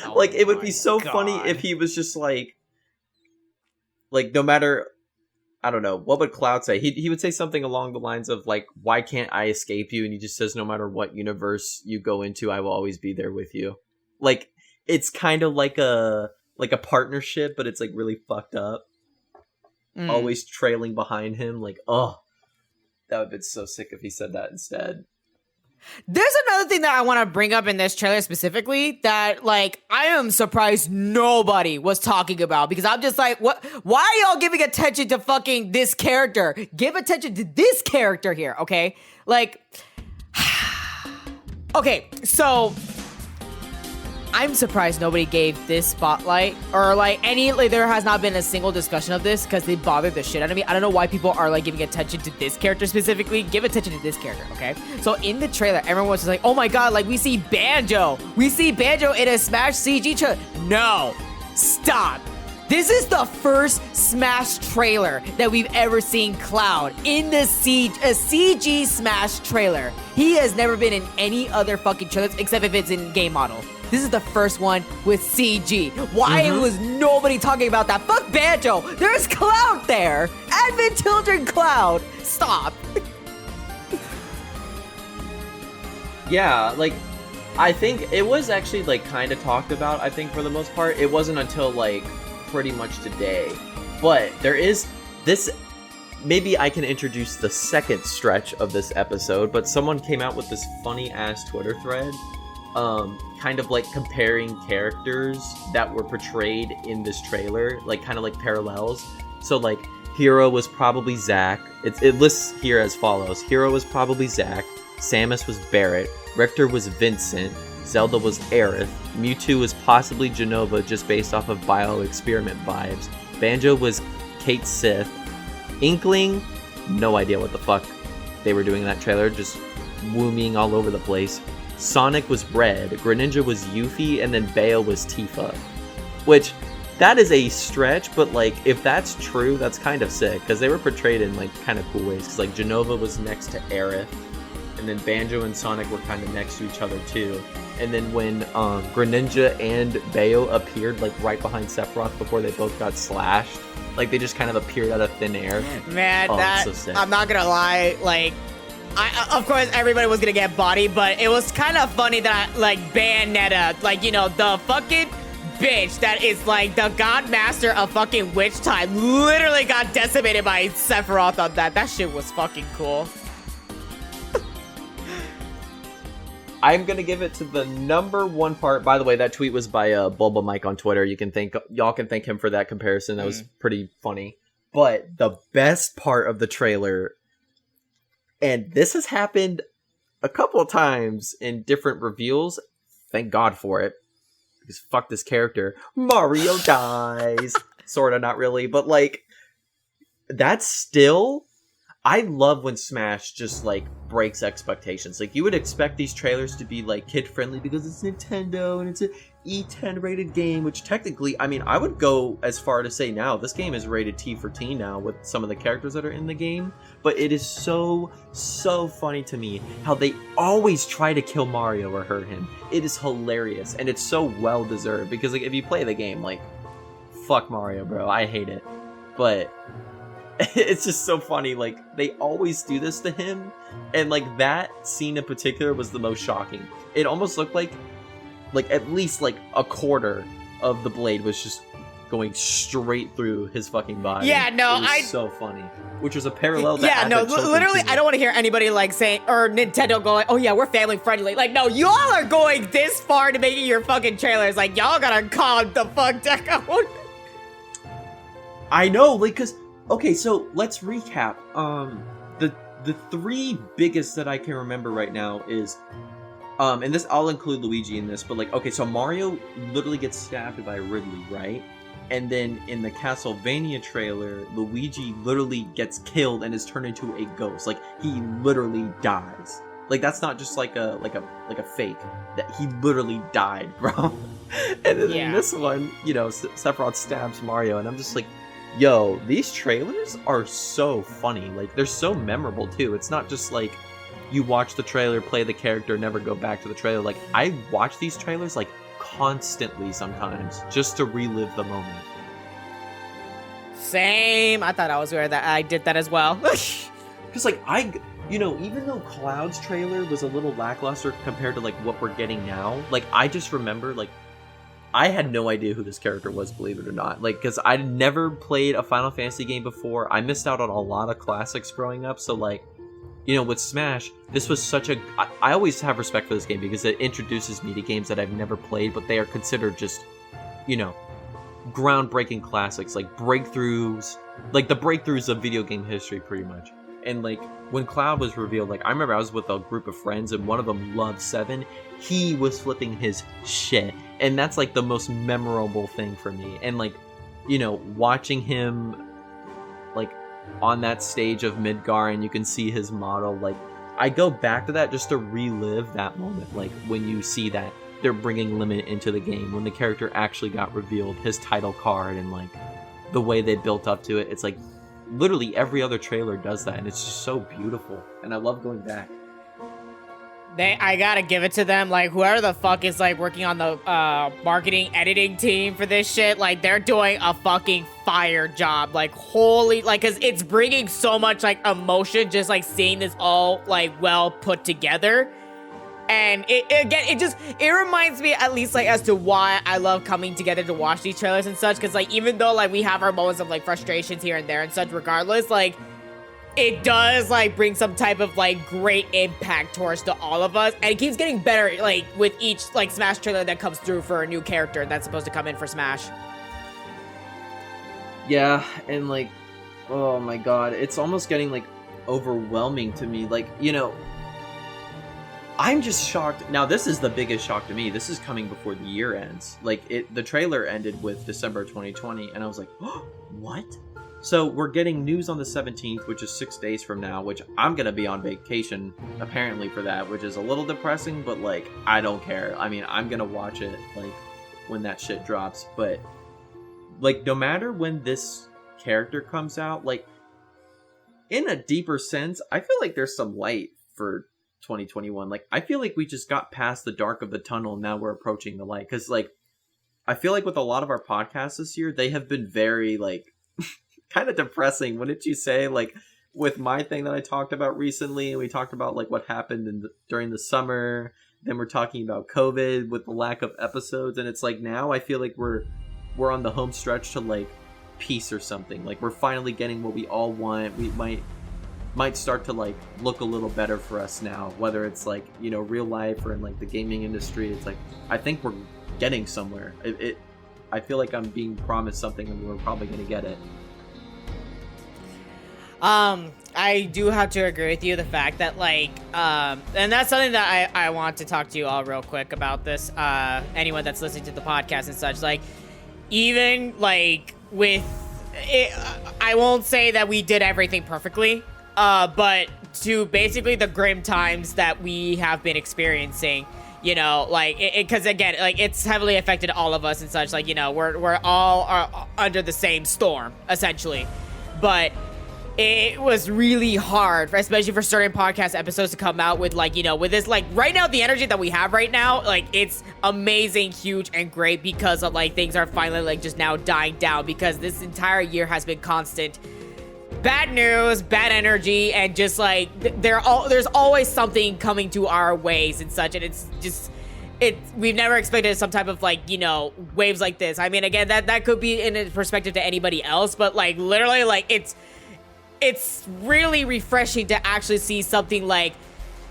Oh like, it would be so God. funny if he was just like, no matter, I don't know, what would Cloud say? He would say something along the lines of, like, why can't I escape you? And he just says, no matter what universe you go into, I will always be there with you. Like, it's kind of like a partnership, but it's, like, really fucked up. Always trailing behind him. Like, oh, that would have been so sick if he said that instead. There's another thing that I want to bring up in this trailer specifically that, like, I am surprised nobody was talking about, because I'm just like, what? Why are y'all giving attention to fucking this character? Give attention to this character here, okay? Like, okay, so I'm surprised nobody gave this spotlight, or like there has not been a single discussion of this, because they bothered the shit out of me. I don't know why people are like giving attention to this character specifically. Give attention to this character, okay? So in the trailer, everyone was just like, oh my god, like we see Banjo. We see Banjo in a Smash CG trailer. No, stop. This is the first Smash trailer that we've ever seen Cloud in the CG Smash trailer. He has never been in any other fucking trailers except if it's in game model. This is the first one with CG. Why was nobody talking about that? Fuck Banjo. There's Cloud there. Advent Children Cloud. Stop. Yeah, like, I think it was actually, like, kind of talked about, I think, for the most part. It wasn't until, like, pretty much today. But there is this... Maybe I can introduce the second stretch of this episode, but someone came out with this funny-ass Twitter thread, kind of, like, comparing characters that were portrayed in this trailer, like, kind of like parallels. So, like, Hero was probably Zack. It lists here as follows. Hero was probably Zack. Samus was Barrett. Richter was Vincent. Zelda was Aerith. Mewtwo was possibly Jenova, just based off of bio-experiment vibes. Banjo was Kate Sith. Inkling, no idea what the fuck they were doing in that trailer, just wooming all over the place. Sonic was Red. Greninja was Yuffie, and then Bayo was Tifa. Which, that is a stretch, but like, if that's true, that's kind of sick, because they were portrayed in like kind of cool ways. Because like Jenova was next to Aerith, and then Banjo and Sonic were kind of next to each other too. And then when Greninja and Bayo appeared like right behind Sephiroth before they both got slashed, like they just kind of appeared out of thin air. Man, that's so sick. I'm not gonna lie, like, of course everybody was gonna get bodied, but it was kind of funny that like Bayonetta, like, you know, the fucking bitch that is like the god master of fucking witch time, literally got decimated by Sephiroth on that. That shit was fucking cool. I'm gonna give it to the number one part. By the way, that tweet was by Bulba Mike on Twitter. Y'all can thank him for that comparison. That was pretty funny. But the best part of the trailer, and this has happened a couple of times in different reveals. Thank God for it, because fuck this character. Mario dies. Sorta, not really, but like, that's still. I love when Smash just, like, breaks expectations. Like, you would expect these trailers to be, like, kid-friendly because it's Nintendo and it's an E10 rated game, which technically, I mean, I would go as far to say now, this game is rated T for teen now with some of the characters that are in the game, but it is so funny to me how they always try to kill Mario or hurt him. It is hilarious, and it's so well-deserved, because, like, if you play the game, like, fuck Mario, bro, I hate it. But it's just so funny, like, they always do this to him, and, like, that scene in particular was the most shocking. It almost looked like at least, like, a quarter of the blade was just going straight through his fucking body. Yeah, no, it was so funny. Which was a parallel to literally, I don't want to hear anybody, like, saying, or Nintendo going, oh yeah, we're family friendly. Like, no, y'all are going this far to making your fucking trailers. Like, y'all gotta calm the fuck down. I know, like, cause okay, so let's recap. The three biggest that I can remember right now is, and this, I'll include Luigi in this, but like, okay, so Mario literally gets stabbed by Ridley, right? And then in the Castlevania trailer, Luigi literally gets killed and is turned into a ghost. Like, he literally dies. Like, that's not just like a fake. That he literally died, bro. And then in this one, you know, Sephiroth stabs Mario, and I'm just like, yo, these trailers are so funny. Like, they're so memorable, too. It's not just, like, you watch the trailer, play the character, never go back to the trailer. Like, I watch these trailers, like, constantly sometimes, just to relive the moment. Same. I thought I was weird that I did that as well. Because, like, you know, even though Cloud's trailer was a little lackluster compared to, like, what we're getting now, like, I just remember, like, I had no idea who this character was, believe it or not. Like, because I'd never played a Final Fantasy game before. I missed out on a lot of classics growing up. So, like, you know, with Smash, this was such a... I always have respect for this game because it introduces me to games that I've never played, but they are considered just, you know, groundbreaking classics. Like, breakthroughs. Like, the breakthroughs of video game history, pretty much. And, like, when Cloud was revealed, like, I remember I was with a group of friends, and one of them loved 7. He was flipping his shit. And that's, like, the most memorable thing for me. And, like, you know, watching him, like, on that stage of Midgar, and you can see his model, like, I go back to that just to relive that moment. Like, when you see that they're bringing Limit into the game, when the character actually got revealed, his title card, and, like, the way they built up to it. It's, like, literally every other trailer does that, and it's just so beautiful. And I love going back. I gotta give it to them. Like, whoever the fuck is, like, working on the marketing editing team for this shit, like, they're doing a fucking fire job. Like, holy, like, because it's bringing so much, like, emotion just, like, seeing this all, like, well put together. And it reminds me, at least, like, as to why I love coming together to watch these trailers and such. Because, like, even though, like, we have our moments of, like, frustrations here and there and such, regardless, like, it does, like, bring some type of, like, great impact towards to all of us. And it keeps getting better, like, with each, like, Smash trailer that comes through for a new character that's supposed to come in for Smash. Yeah, and, like, oh my god, it's almost getting, like, overwhelming to me. Like, you know, I'm just shocked. Now, this is the biggest shock to me. This is coming before the year ends. Like, the trailer ended with December 2020, and I was like, oh, what? So we're getting news on the 17th, which is 6 days from now, which I'm going to be on vacation, apparently, for that, which is a little depressing, but, like, I don't care. I mean, I'm going to watch it, like, when that shit drops. But, like, no matter when this character comes out, like, in a deeper sense, I feel like there's some light for 2021. Like, I feel like we just got past the dark of the tunnel, and now we're approaching the light. Because, like, I feel like with a lot of our podcasts this year, they have been very, like, kind of depressing, wouldn't you say? Like, with my thing that I talked about recently, we talked about, like, what happened during the summer, then we're talking about COVID with the lack of episodes, and it's like, now I feel like we're on the home stretch to, like, peace or something. Like, we're finally getting what we all want. We might start to, like, look a little better for us now, whether it's, like, you know, real life or in, like, the gaming industry. It's like, I think we're getting somewhere. I feel like I'm being promised something, and we're probably gonna get it. I do have to agree with you, the fact that, like, and that's something that I want to talk to you all real quick about this, anyone that's listening to the podcast and such, like, even, like, with it, I won't say that we did everything perfectly, but to basically the grim times that we have been experiencing, you know, like, because again, like, it's heavily affected all of us and such, like, you know, we're all are under the same storm, essentially, but it was really hard, especially for certain podcast episodes to come out with, like, you know, with this, like, right now, the energy that we have right now, like, it's amazing, huge, and great because of, like, things are finally, like, just now dying down because this entire year has been constant bad news, bad energy, and just, like, there's always something coming to our ways and such, and it's just, we've never expected some type of, like, you know, waves like this. I mean, again, that could be in a perspective to anybody else, but, like, literally, like, it's really refreshing to actually see something like,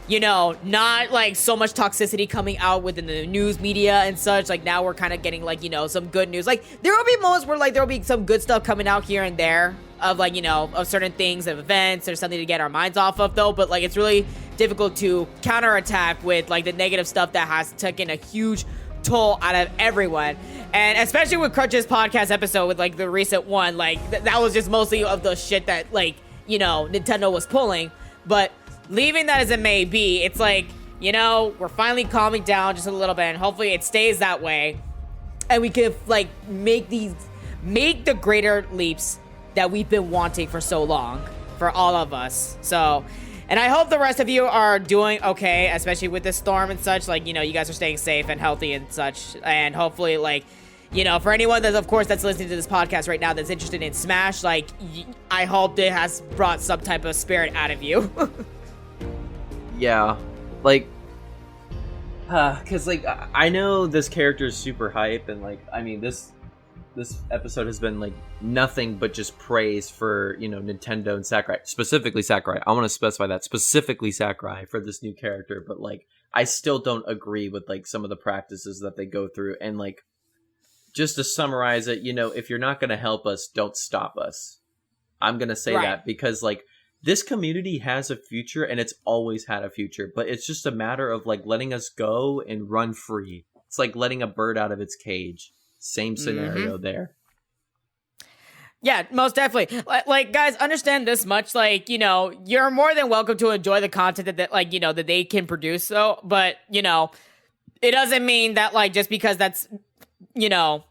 you know, not like so much toxicity coming out within the news media and such. Like, now we're kind of getting, like, you know, some good news. Like, there will be moments where, like, there will be some good stuff coming out here and there of, like, you know, of certain things, of events or something to get our minds off of, though. But, like, it's really difficult to counterattack with, like, the negative stuff that has taken a huge toll out of everyone. And especially with Crunch's podcast episode with, like, the recent one, like, that was just mostly of the shit that, like, you know, Nintendo was pulling. But leaving that as it may be, it's like, you know, we're finally calming down just a little bit, and hopefully it stays that way, and we can, like, make the greater leaps that we've been wanting for so long for all of us. So, and I hope the rest of you are doing okay, especially with this storm and such. Like, you know, you guys are staying safe and healthy and such. And hopefully, like, you know, for anyone that, of course, that's listening to this podcast right now that's interested in Smash, like, I hope it has brought some type of spirit out of you. Yeah, like, because, like, I know this character is super hype, and, like, I mean, this episode has been, like, nothing but just praise for, you know, Nintendo and Sakurai. Specifically Sakurai. I want to specify that. Specifically Sakurai for this new character. But, like, I still don't agree with, like, some of the practices that they go through. And, like, just to summarize it, you know, if you're not going to help us, don't stop us. I'm going to say that because, like, this community has a future, and it's always had a future. But it's just a matter of, like, letting us go and run free. It's like letting a bird out of its cage. Same scenario there. Yeah, most definitely. Like, guys, understand this much. Like, you know, you're more than welcome to enjoy the content that like, you know, that they can produce. So, but, you know, it doesn't mean that, like, just because that's, you know,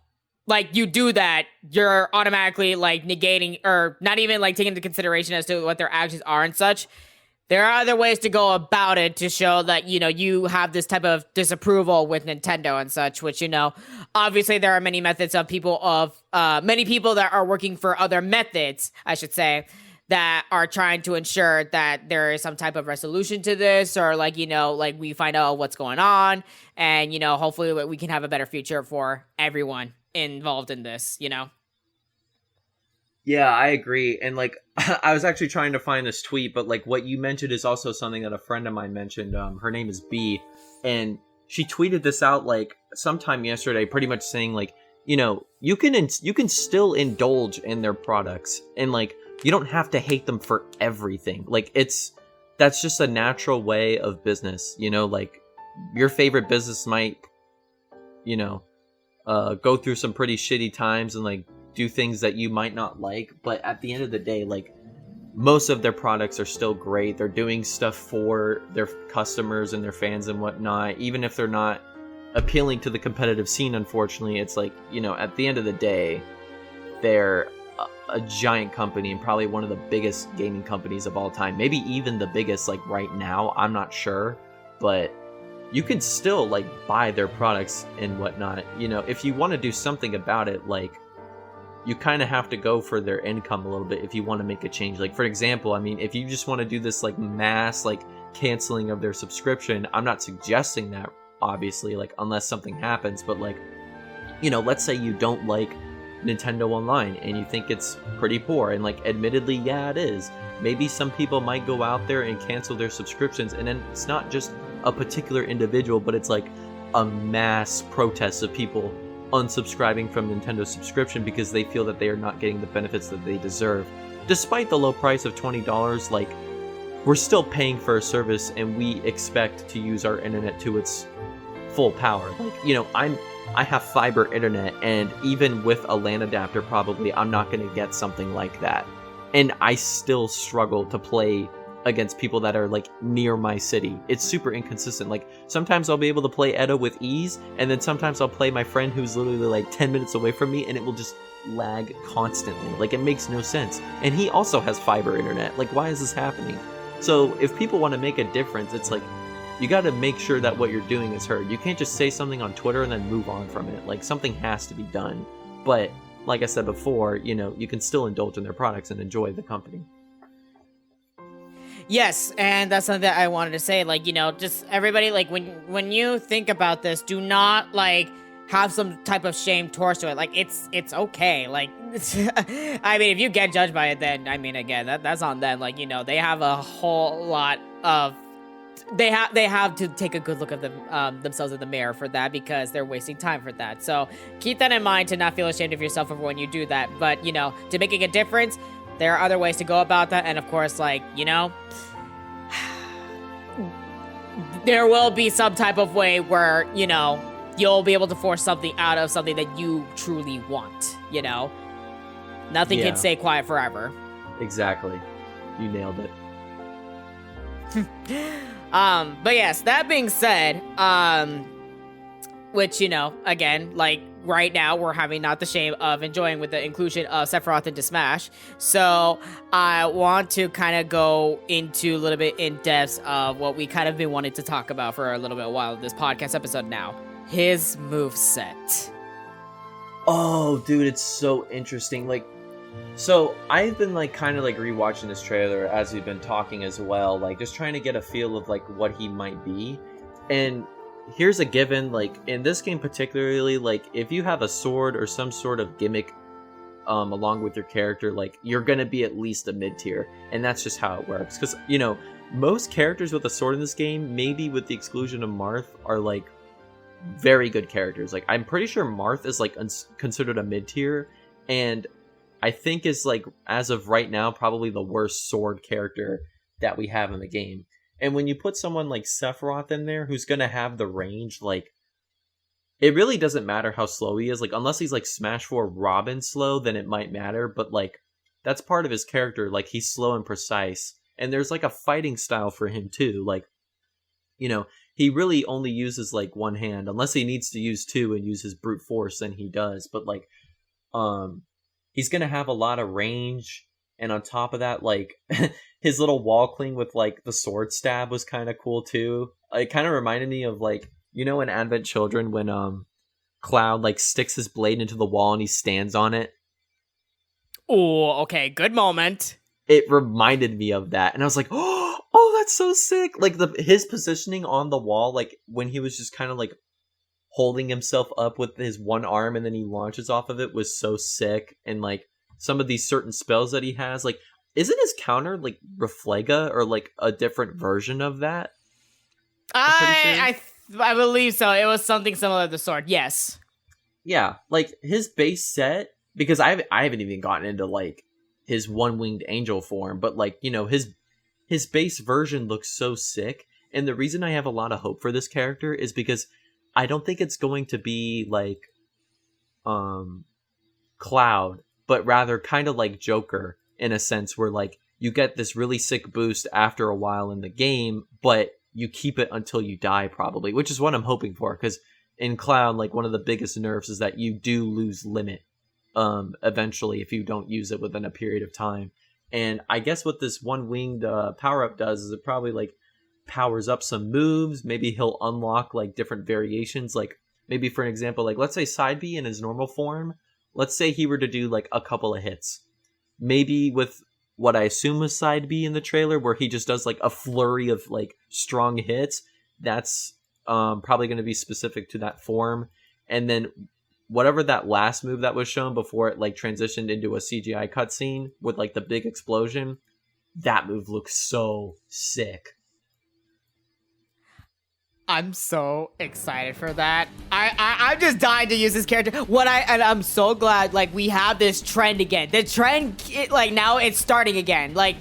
like, you do that, you're automatically, like, negating or not even, like, taking into consideration as to what their actions are and such. There are other ways to go about it to show that, you know, you have this type of disapproval with Nintendo and such, which, you know, obviously there are many methods of many people that are working for other methods, I should say, that are trying to ensure that there is some type of resolution to this, or, like, you know, like, we find out what's going on, and, you know, hopefully we can have a better future for everyone involved in this, you know? Yeah, I agree. And, like, I was actually trying to find this tweet, but, like, what you mentioned is also something that a friend of mine mentioned. Her name is B, and she tweeted this out, like, sometime yesterday, pretty much saying, like, you know, you can still indulge in their products, and, like, you don't have to hate them for everything. Like, it's that's just a natural way of business, you know, like your favorite business might, you know, go through some pretty shitty times and like do things that you might not like, but at the end of the day, like most of their products are still great. They're doing stuff for their customers and their fans and whatnot, even if they're not appealing to the competitive scene. Unfortunately, it's like, you know, at the end of the day, they're a giant company and probably one of the biggest gaming companies of all time, maybe even the biggest like right now, I'm not sure, but you can still like buy their products and whatnot. You know, if you want to do something about it, like you kind of have to go for their income a little bit if you want to make a change. Like for example, I mean, if you just want to do this like mass like canceling of their subscription, I'm not suggesting that, obviously, like unless something happens, but like, you know, let's say you don't like Nintendo Online and you think it's pretty poor, and like admittedly, yeah, it is. Maybe some people might go out there and cancel their subscriptions, and then it's not just a particular individual, but it's like a mass protest of people unsubscribing from Nintendo subscription because they feel that they are not getting the benefits that they deserve. Despite the low price of $20, like we're still paying for a service and we expect to use our internet to its full power. Like, you know, I have fiber internet, and even with a LAN adapter, probably I'm not going to get something like that. And I still struggle to play against people that are like near my city. It's super inconsistent. Like sometimes I'll be able to play Edo with ease, and then sometimes I'll play my friend who's literally like 10 minutes away from me, and it will just lag constantly. Like it makes no sense. And he also has fiber internet. Like, why is this happening? So if people want to make a difference, it's like you got to make sure that what you're doing is heard. You can't just say something on Twitter and then move on from it. Like something has to be done. But like I said before, you know, you can still indulge in their products and enjoy the company. Yes, and that's something that I wanted to say. Like, you know, just everybody, like, when you think about this, do not, like, have some type of shame towards it. Like, it's okay. Like, I mean, if you get judged by it, then, I mean, again, that's on them. Like, you know, they have a whole lot of... They have to take a good look at themselves in the mirror for that, because they're wasting time for that. So keep that in mind, to not feel ashamed of yourself when you do that. But, you know, to making a difference, there are other ways to go about that. And of course, like, you know, there will be some type of way where, you know, you'll be able to force something out of something that you truly want, you know? Nothing can stay quiet forever. Exactly. You nailed it. But yes, that being said, which, you know, again, like, right now we're having not the shame of enjoying with the inclusion of Sephiroth into Smash. So I want to kind of go into a little bit in depth of what we kind of been wanting to talk about for a little bit while this podcast episode now. His moveset. Oh, dude, it's so interesting. Like, so I've been like kind of like rewatching this trailer as we've been talking as well, like just trying to get a feel of like what he might be. And here's a given, like in this game particularly, like if you have a sword or some sort of gimmick along with your character, like you're gonna be at least a mid-tier, and that's just how it works. Because, you know, most characters with a sword in this game, maybe with the exclusion of Marth, are like very good characters. Like I'm pretty sure Marth is like considered a mid-tier, and I think is like, as of right now, probably the worst sword character that we have in the game. And when you put someone like Sephiroth in there, who's going to have the range, like, it really doesn't matter how slow he is. Like, unless he's like Smash 4 Robin slow, then it might matter. But like, that's part of his character. Like, he's slow and precise. And there's like a fighting style for him too. Like, you know, he really only uses like one hand, unless he needs to use two and use his brute force, then he does. But like, he's going to have a lot of range, and on top of that, like, his little wall cling with, like, the sword stab was kind of cool, too. It kind of reminded me of, like, you know in Advent Children when, Cloud, like, sticks his blade into the wall and he stands on it? Oh, okay, good moment. It reminded me of that, and I was like, oh, that's so sick! Like, his positioning on the wall, like, when he was just kind of, like, holding himself up with his one arm and then he launches off of it was so sick. And like some of these certain spells that he has, like, isn't his counter like Reflega or like a different version of that? I believe so. It was something similar to the sword. Yes. Yeah, like his base set, because I haven't even gotten into like his one-winged angel form, but like, you know, his his base version looks so sick. And the reason I have a lot of hope for this character is because I don't think it's going to be like Cloud, but rather kind of like Joker in a sense where like you get this really sick boost after a while in the game, but you keep it until you die probably, which is what I'm hoping for, because in Cloud, like one of the biggest nerfs is that you do lose limit eventually if you don't use it within a period of time. And I guess what this one winged power-up does is it probably like powers up some moves. Maybe he'll unlock like different variations, like maybe for an example, like let's say Side B in his normal form, let's say he were to do like a couple of hits, maybe with what I assume was Side B in the trailer where he just does like a flurry of like strong hits. That's probably going to be specific to that form. And then whatever that last move that was shown before it like transitioned into a CGI cutscene with like the big explosion, that move looks so sick. I'm so excited for that. I'm just dying to use this character. And I'm so glad like we have this trend again. The trend, like now it's starting again. Like,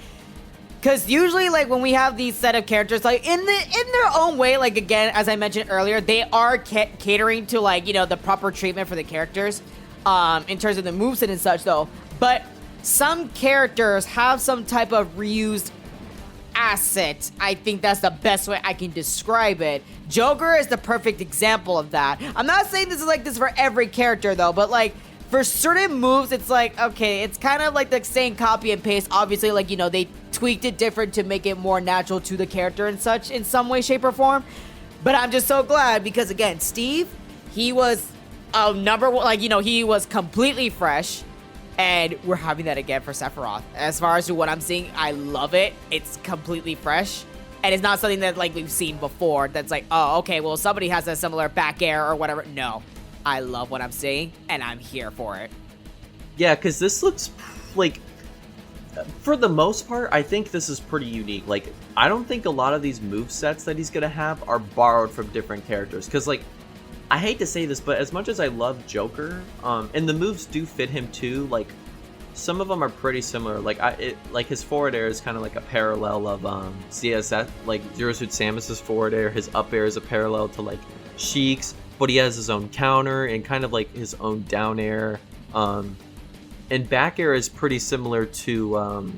cause usually like when we have these set of characters, like in their own way, like again as I mentioned earlier, they are catering to like the proper treatment for the characters, in terms of the moveset and such though. But some characters have some type of reused asset. I think that's the best way I can describe it. Joker is the perfect example of that. I'm not saying this is like this for every character though, but like for certain moves, it's like, okay, it's kind of like the same copy and paste. Obviously, like, they tweaked it different to make it more natural to the character and such in some way, shape, or form. But I'm just so glad because, again, Steve, he was number one, like, he was completely fresh. And we're having that again for Sephiroth. As far as to what I'm seeing, I love it. It's completely fresh. And it's not something that, like, we've seen before that's like, oh, okay, well, somebody has a similar back air or whatever. No. I love what I'm seeing, and I'm here for it. Yeah, because this looks like, for the most part, I think this is pretty unique. Like, I don't think a lot of these movesets that he's going to have are borrowed from different characters. Because, like, I hate to say this, but as much as I love Joker, and the moves do fit him too, like, some of them are pretty similar. Like, like his forward air is kind of like a parallel of CSS, like Zero Suit Samus's forward air. His up air is a parallel to, like, Sheik's. But he has his own counter and kind of like his own down air. And back air is pretty similar to,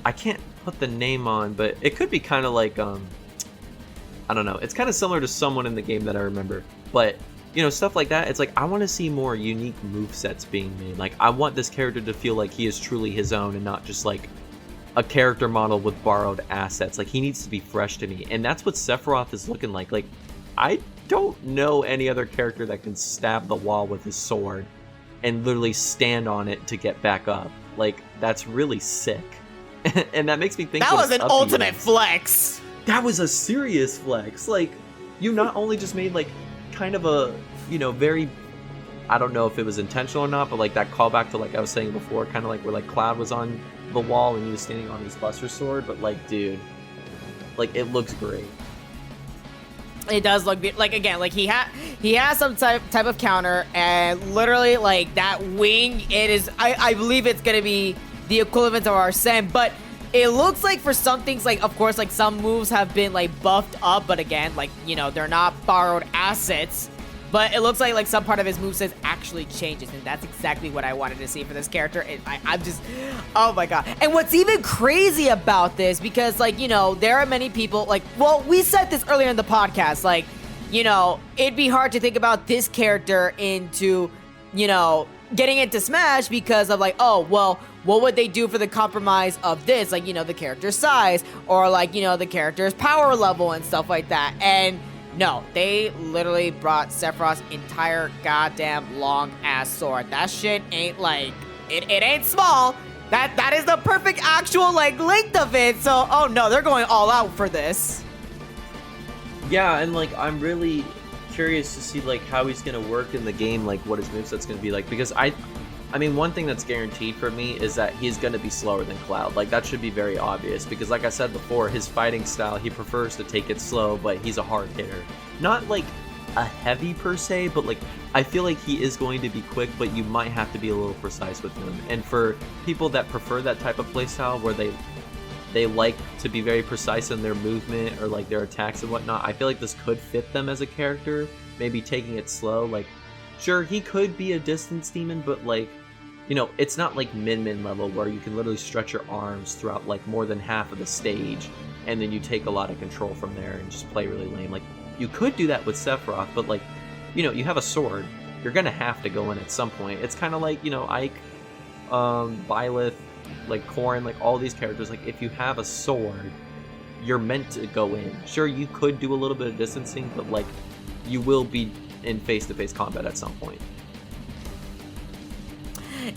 I can't put the name on, but it could be kind of like, I don't know. It's kind of similar to someone in the game that I remember. But, stuff like that. It's like, I want to see more unique movesets being made. Like, I want this character to feel like he is truly his own and not just like a character model with borrowed assets. Like, he needs to be fresh to me. And that's what Sephiroth is looking like. Like, I don't know any other character that can stab the wall with his sword and literally stand on it to get back up. Like, that's really sick. And that makes me think that was an ultimate flex. That was a serious flex. Like, you not only just made like kind of a, very, I don't know if it was intentional or not, but like that callback to, like I was saying before, kind of like where like Cloud was on the wall and he was standing on his Buster Sword. But like, dude, like, it looks great. It does look like, again, like he has some type of counter, and literally like that wing, it is, I believe it's gonna be the equivalent of Arsene, but it looks like for some things, like, of course, like some moves have been like buffed up, but again, like, they're not borrowed assets. But it looks like some part of his moveset actually changes, and that's exactly what I wanted to see for this character. I'm just, oh my god. And what's even crazy about this, because, like, there are many people, like, well, we said this earlier in the podcast, like, it'd be hard to think about this character into, getting into Smash because of, like, oh, well, what would they do for the compromise of this? Like, the character's size, or, like, the character's power level and stuff like that. And no, they literally brought Sephiroth's entire goddamn long-ass sword. That shit ain't, like, it ain't small. That is the perfect actual, like, length of it. So, oh no, they're going all out for this. Yeah, and, like, I'm really curious to see, like, how he's gonna work in the game, like, what his moveset's gonna be like. Because I mean, one thing that's guaranteed for me is that he's gonna be slower than Cloud. Like, that should be very obvious, because like I said before, his fighting style, he prefers to take it slow, but he's a hard hitter. Not like a heavy per se, but like, I feel like he is going to be quick, but you might have to be a little precise with him. And for people that prefer that type of playstyle where they they like to be very precise in their movement or like their attacks and whatnot. I feel like this could fit them as a character, maybe taking it slow. Like, sure, he could be a distance demon, but like, you know, it's not like Min level where you can literally stretch your arms throughout like more than half of the stage and then you take a lot of control from there and just play really lame. Like, you could do that with Sephiroth, but like, you know, you have a sword, you're gonna have to go in at some point. It's kind of like, you know, Ike, Byleth, like Corrin, like all these characters, like if you have a sword, you're meant to go in. Sure, you could do a little bit of distancing, but like you will be in face-to-face combat at some point.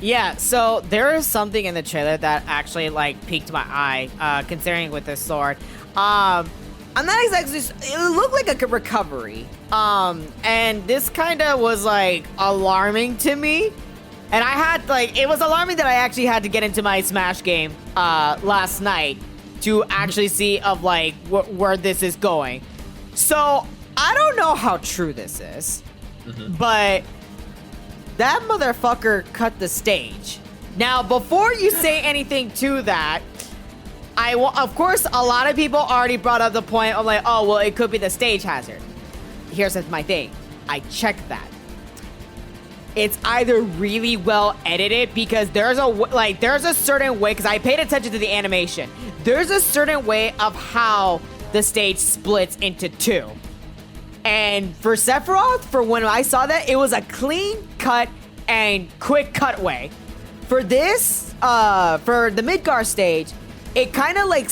Yeah, so there is something in the trailer that actually like piqued my eye, considering with this sword. I'm not exactly. It looked like a recovery, and this kind of was like alarming to me. And I had like, it was alarming that I actually had to get into my Smash game last night to actually see of like where this is going. So I don't know how true this is, but that motherfucker cut the stage. Now, before you say anything to that, of course, a lot of people already brought up the point of like, oh, well, it could be the stage hazard. Here's my thing. I checked that. It's either really well edited because there's a certain way, because I paid attention to the animation. There's a certain way of how the stage splits into two. And for Sephiroth, for when I saw that, it was a clean cut and quick cut way. For this, for the Midgar stage, it kind of like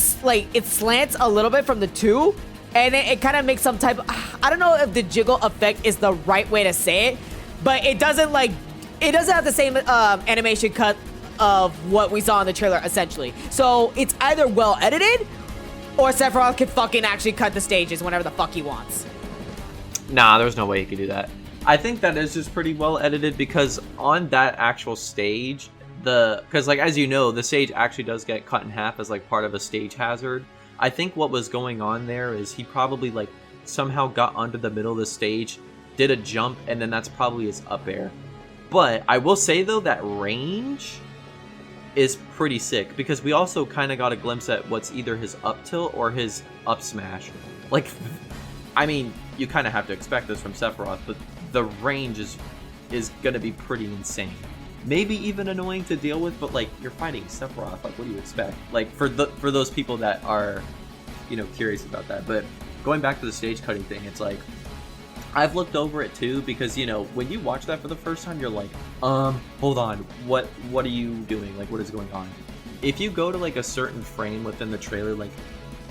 it slants a little bit from the two, and it kind of makes some type of, I don't know if the jiggle effect is the right way to say it, but it doesn't have the same animation cut of what we saw in the trailer, essentially. So it's either well edited, or Sephiroth can fucking actually cut the stages whenever the fuck he wants. Nah, there's no way he could do that. I think that is just pretty well edited because on that actual stage, because like as you know, the stage actually does get cut in half as like part of a stage hazard. I think what was going on there is he probably like somehow got onto the middle of the stage, did a jump, and then that's probably his up air. But I will say though that range is pretty sick because we also kind of got a glimpse at what's either his up tilt or his up smash. Like, I mean, you kind of have to expect this from Sephiroth, but the range is gonna be pretty insane. Maybe even annoying to deal with, but like you're fighting Sephiroth, like what do you expect? Like for those people that are, you know, curious about that. But going back to the stage cutting thing, it's like I've looked over it too because, you know, when you watch that for the first time, you're like, hold on, what are you doing? Like, what is going on? If you go to like a certain frame within the trailer, like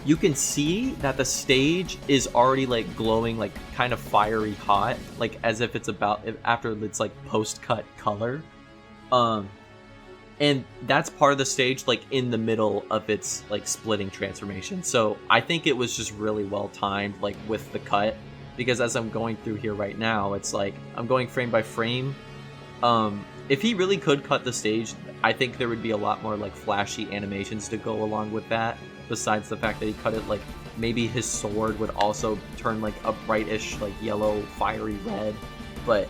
you can see that the stage is already like glowing, like kind of fiery hot, like as if it's after it's like post-cut color. And that's part of the stage, like in the middle of its like splitting transformation. So I think it was just really well timed, like with the cut, because as I'm going through here right now, it's like I'm going frame by frame. If he really could cut the stage, I think there would be a lot more like flashy animations to go along with that. Besides the fact that he cut it, like maybe his sword would also turn like a brightish like yellow fiery red, but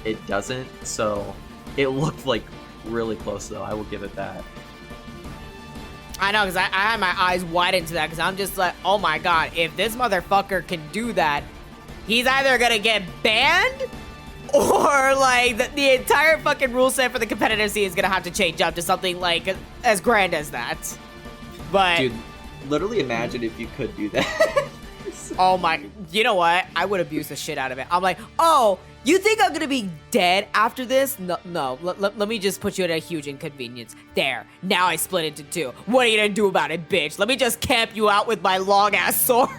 it doesn't. So it looked like really close though, I will give it that. I know, because I had my eyes wide into that, because I'm just like, oh my god, if this motherfucker can do that, he's either gonna get banned, or like the entire fucking rule set for the competitive scene is gonna have to change up to something like as grand as that. But dude, literally imagine if you could do that. Oh my, you know what? I would abuse the shit out of it. I'm like, oh, you think I'm gonna be dead after this? No, let me just put you at a huge inconvenience. There, now I split into two. What are you gonna do about it, bitch? Let me just camp you out with my long-ass sword.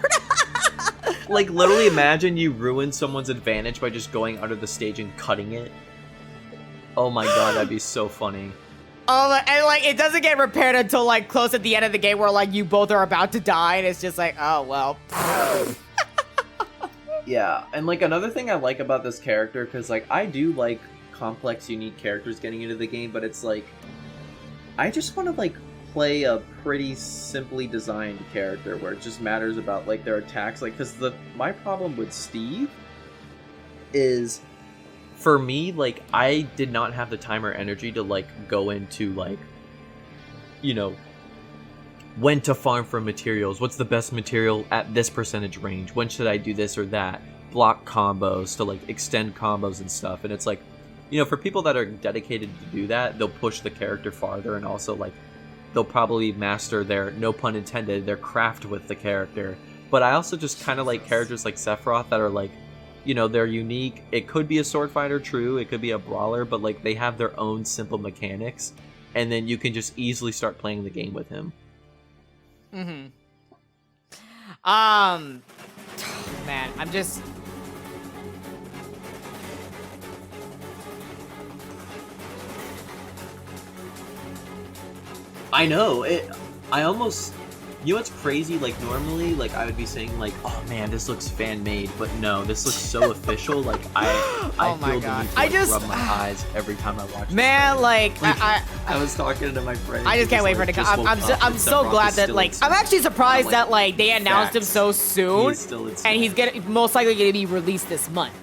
Like, literally imagine you ruin someone's advantage by just going under the stage and cutting it. Oh my god, that'd be so funny. Oh, and like, it doesn't get repaired until like close at the end of the game where like you both are about to die, and it's just like, oh, well. Yeah, and like another thing I like about this character, because like I do like complex, unique characters getting into the game, but it's like, I just want to like play a pretty simply designed character where it just matters about like their attacks. Like, because my problem with Steve is, for me, like, I did not have the time or energy to like go into like, you know, when to farm for materials, what's the best material at this percentage range, when should I do this or that, block combos to like extend combos and stuff. And it's like, for people that are dedicated to do that, they'll push the character farther, and also like they'll probably master their, no pun intended, their craft with the character. But I also just kind of like characters like Sephiroth that are like, they're unique. It could be a sword fighter, true, it could be a brawler, but like they have their own simple mechanics, and then you can just easily start playing the game with him. Man, I'm just... I know it. I almost, what's crazy? Like normally, like I would be saying, like, oh man, this looks fan made, but no, this looks so official. Like I oh my feel God. the need to like, rub my eyes every time I watch. Man, like I was talking to my friend. I just can't wait for it to come. I'm so glad that like I'm actually surprised that like they announced him so soon, and he's most likely gonna be released this month.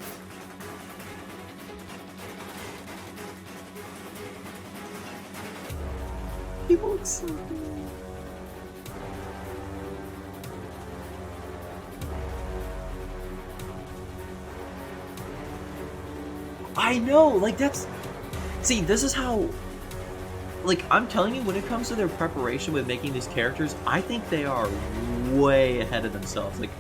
He looks so good. I know, like that's... See, this is how... Like, I'm telling you, when it comes to their preparation with making these characters, I think they are way ahead of themselves. Like,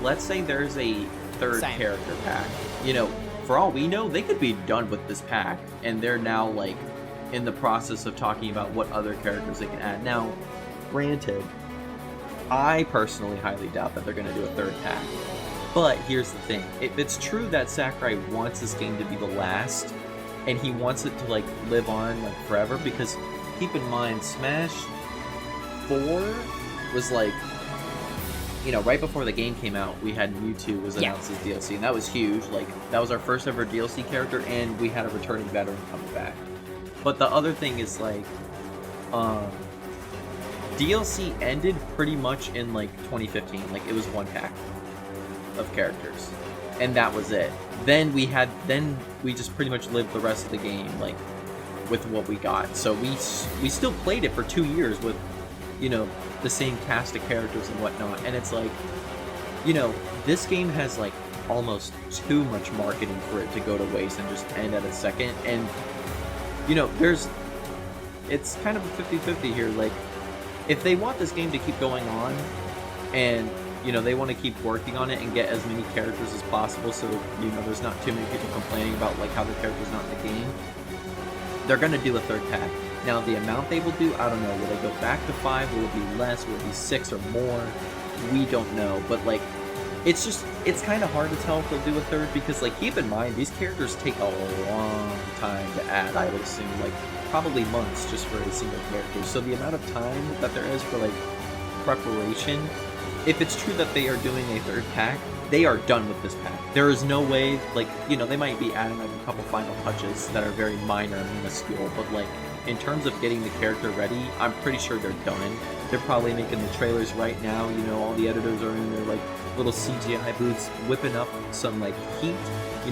let's say there's a third character pack. For all we know, they could be done with this pack, and they're now, like, in the process of talking about what other characters they can add. Now, granted, I personally highly doubt that they're going to do a third pack. But here's the thing. If it's true that Sakurai wants this game to be the last, and he wants it to, like, live on, like, forever, because keep in mind, Smash 4 was, like, right before the game came out, we had Mewtwo was announced as DLC, and that was huge. Like, that was our first ever DLC character, and we had a returning veteran coming back. But the other thing is, like, DLC ended pretty much in, like, 2015. Like, it was one pack of characters. And that was it. Then we just pretty much lived the rest of the game, like, with what we got. So we still played it for 2 years with, the same cast of characters and whatnot. And it's like, this game has, like, almost too much marketing for it to go to waste and just end at a second. And it's kind of a 50-50 here. Like, if they want this game to keep going on, and, they want to keep working on it and get as many characters as possible, so, there's not too many people complaining about, like, how the character's not in the game, they're going to do a third pack. Now, the amount they will do, I don't know. Will they go back to 5? Will it be less? Will it be 6 or more? We don't know. But, like, it's kind of hard to tell if they'll do a third, because, like, keep in mind, these characters take a long time to add, I would assume, like, probably months just for a single character. So the amount of time that there is for, like, preparation, if it's true that they are doing a third pack, they are done with this pack. There is no way, like, they might be adding, like, a couple final touches that are very minor and minuscule, but, like, in terms of getting the character ready, I'm pretty sure they're done. They're probably making the trailers right now, all the editors are in their, like, little CGI booths whipping up some, like, heat,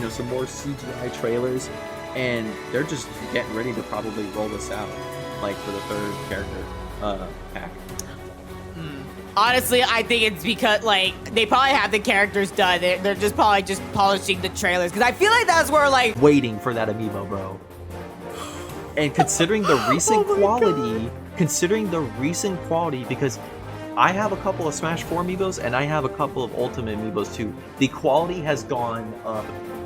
some more CGI trailers, and they're just getting ready to probably roll this out, like, for the third character pack. Honestly, I think it's because, like, they probably have the characters done. They're just probably just polishing the trailers, because I feel like that's where, like... Waiting for that amiibo, bro. And considering the recent quality, because I have a couple of Smash 4 amiibos, and I have a couple of Ultimate amiibos, too. The quality has gone up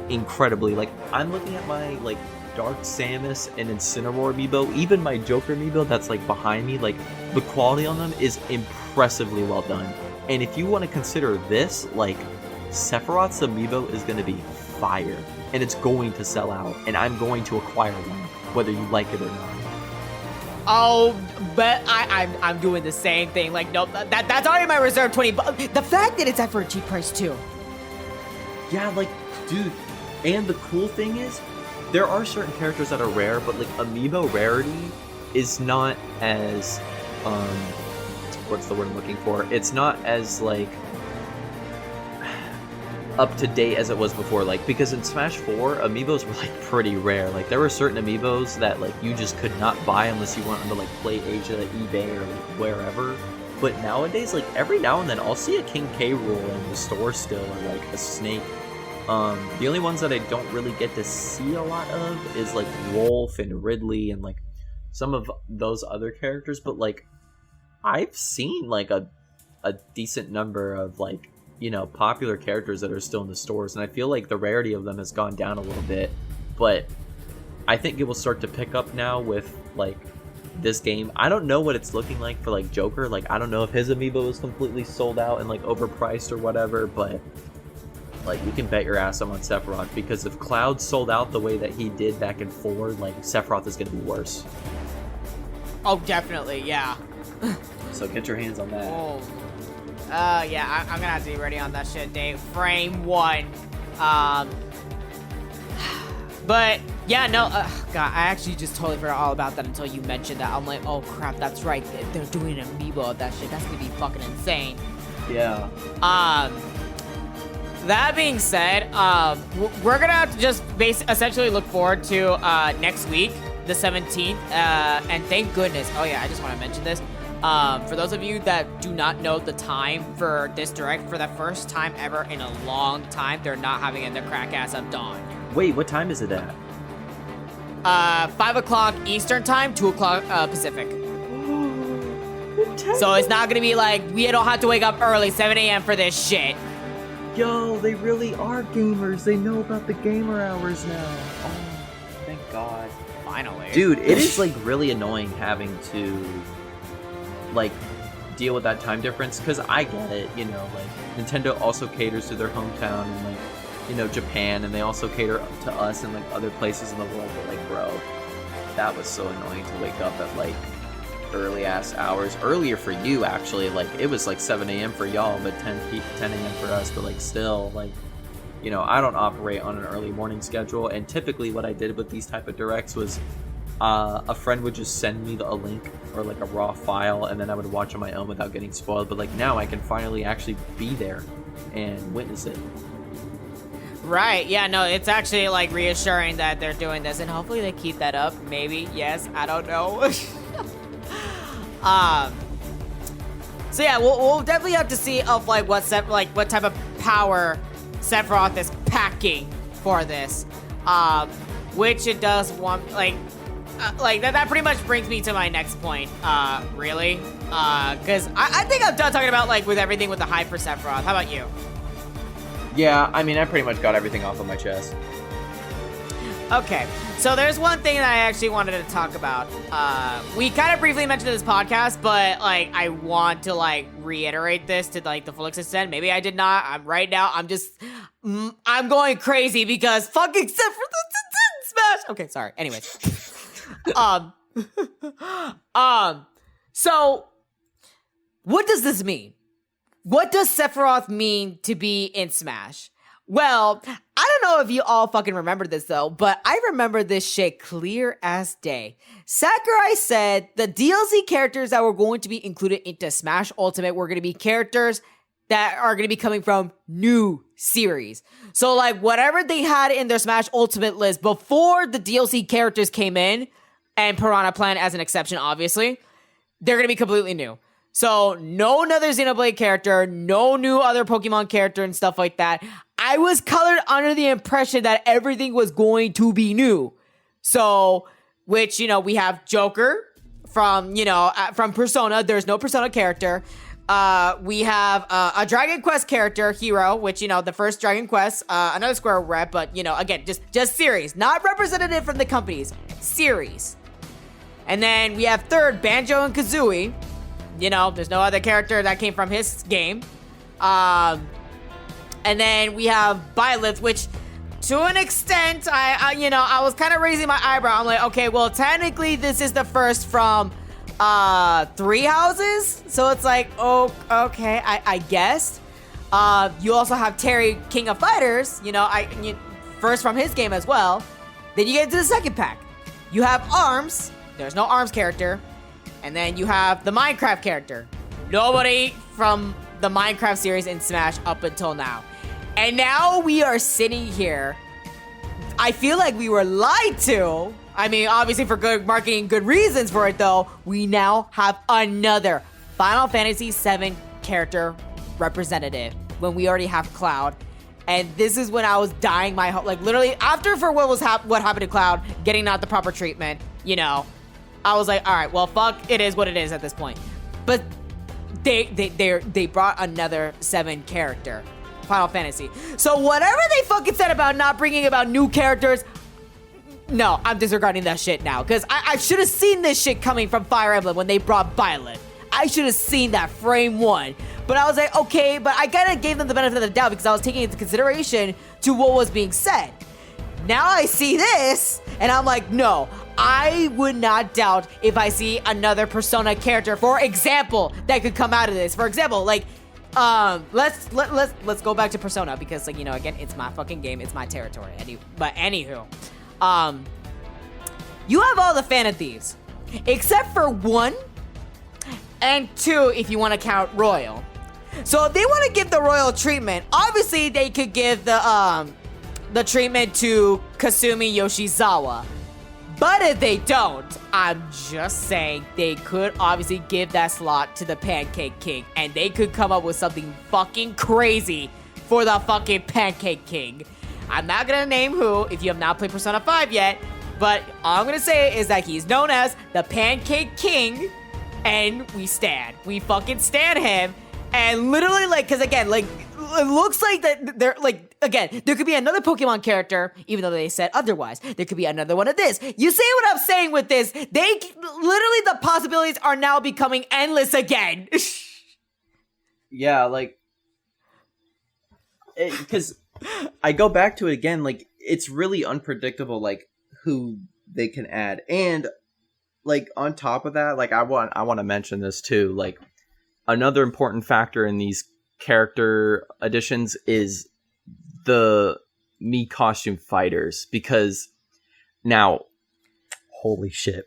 incredibly. Like, I'm looking at my, like, Dark Samus and Incineroar amiibo, even my Joker amiibo that's, like, behind me, like, the quality on them is impressively well done. And if you want to consider this, like, Sephiroth's amiibo is going to be fire, and it's going to sell out, and I'm going to acquire one, whether you like it or not. Oh, but I'm doing the same thing. Like, nope, that's already my reserve 20. But the fact that it's at for a cheap price too. Yeah, like, dude. And the cool thing is, there are certain characters that are rare, but like amiibo rarity is not as what's the word I'm looking for? It's not as like up to date as it was before. Like, because in Smash 4, amiibos were like pretty rare. Like, there were certain amiibos that like you just could not buy unless you went onto like Play Asia, eBay, or like wherever. But nowadays, like every now and then, I'll see a King K. Rool in the store still, or like a Snake. The only ones that I don't really get to see a lot of is like Wolf and Ridley and like some of those other characters. But like, I've seen like a decent number of like, you know, popular characters that are still in the stores, and I feel like the rarity of them has gone down a little bit. But I think it will start to pick up now with like this game. I don't know what it's looking like for like Joker. Like, I don't know if his amiibo is completely sold out and like overpriced or whatever, but like, you can bet your ass I'm on Sephiroth, because if Cloud sold out the way that he did back in 4, like Sephiroth is gonna be worse. Oh, definitely, yeah. So get your hands on that. Oh. Yeah, I'm gonna have to be ready on that shit, Dave. Frame 1. But yeah, no, God, I actually just totally forgot all about that until you mentioned that. I'm like, oh crap, that's right. They're doing an amiibo of that shit. That's gonna be fucking insane. Yeah. That being said, we're gonna have to just essentially look forward to next week, the 17th, and thank goodness. Oh yeah, I just want to mention this. For those of you that do not know the time for this direct, for the first time ever in a long time, they're not having it in the crack ass of dawn. Wait, what time is it at? 5 o'clock Eastern time, 2 o'clock Pacific. So it's not gonna be like, we don't have to wake up early, 7 a.m. for this shit. Yo, they really are gamers. They know about the gamer hours now. Oh, thank God. Finally. Dude, it is like really annoying having to like deal with that time difference, because I get it, you know, like Nintendo also caters to their hometown and like, you know, Japan, and they also cater to us and like other places in the world. But like, bro, that was so annoying to wake up at like early ass hours. Earlier for you, actually. Like, it was like 7 a.m. for y'all, but 10 a.m. for us. But like, still, like, you know, I don't operate on an early morning schedule, and typically what I did with these type of directs was a friend would just send me a link or like a raw file, and then I would watch on my own without getting spoiled. But like, now I can finally actually be there and witness it. Right, yeah, no, it's actually like reassuring that they're doing this, and hopefully they keep that up. Maybe, yes, I don't know. So yeah, we'll definitely have to see of like what type of power Sephiroth is packing for this. Which it does want like that pretty much brings me to my next point. Really, because I think I'm done talking about like with everything with the hype for Sephiroth. How about you? Yeah, I mean, I pretty much got everything off of my chest. Okay, so there's one thing that I actually wanted to talk about. We kind of briefly mentioned in this podcast, but like I want to like reiterate this to like the full extent. Maybe I did not. I'm going crazy because fucking Smash. Okay, sorry. Anyways, so what does this mean? What does Sephiroth mean to be in Smash? Well, I don't know if you all fucking remember this though, but I remember this shit clear as day. Sakurai said the DLC characters that were going to be included into Smash Ultimate were going to be characters that are going to be coming from new series. So like whatever they had in their Smash Ultimate list before the DLC characters came in, and Piranha Plant as an exception, obviously, they're going to be completely new. So no another Xenoblade character, no new other Pokemon character and stuff like that. I was colored under the impression that everything was going to be new. So, which, you know, we have Joker from, you know, from Persona. There's no Persona character. We have a Dragon Quest character, Hero, which, you know, the first Dragon Quest, another Square rep, but, you know, again, just series. Not representative from the companies. Series. And then we have third, Banjo and Kazooie. You know, there's no other character that came from his game. And then we have Byleth, which to an extent, I was kind of raising my eyebrow. I'm like, okay, well, technically this is the first from 3 houses. So it's like, oh, okay, I guess. You also have Terry, King of Fighters, first from his game as well. Then you get into the second pack. You have Arms. There's no Arms character. And then you have the Minecraft character. Nobody from the Minecraft series in Smash up until now. And now we are sitting here. I feel like we were lied to. I mean, obviously for good marketing, good reasons for it though. We now have another Final Fantasy VII character representative when we already have Cloud. And this is when I was dying my like literally after for what happened to Cloud, getting not the proper treatment, you know. I was like, all right, well, fuck, it is what it is at this point. But they brought another 7 character, Final Fantasy. So whatever they fucking said about not bringing about new characters, no, I'm disregarding that shit now. Because I should have seen this shit coming from Fire Emblem when they brought Violet. I should have seen that frame 1. But I was like, okay, but I kind of gave them the benefit of the doubt because I was taking into consideration to what was being said. Now I see this, and I'm like, no, I would not doubt if I see another Persona character, for example, that could come out of this. For example, like, let's go back to Persona because, like, you know, again, it's my fucking game, it's my territory. But anywho, you have all the Fan of Thieves, except for 1 and 2, if you want to count Royal. So if they want to give the Royal treatment, obviously they could give the treatment to Kasumi Yoshizawa. But if they don't, I'm just saying they could obviously give that slot to the Pancake King, and they could come up with something fucking crazy for the fucking Pancake King. I'm not gonna name who if you have not played Persona 5 yet, but all I'm gonna say is that he's known as the Pancake King, and we fucking stan him. And literally, like, because again, like, it looks like that they're, like, again, there could be another Pokemon character, even though they said otherwise. There could be another one of this. You see what I'm saying with this? Literally, the possibilities are now becoming endless again. Yeah, like, because I go back to it again, like, it's really unpredictable, like, who they can add. And, like, on top of that, like, I want to mention this, too, like, another important factor in these character additions is the Mii costume fighters, because now, holy shit,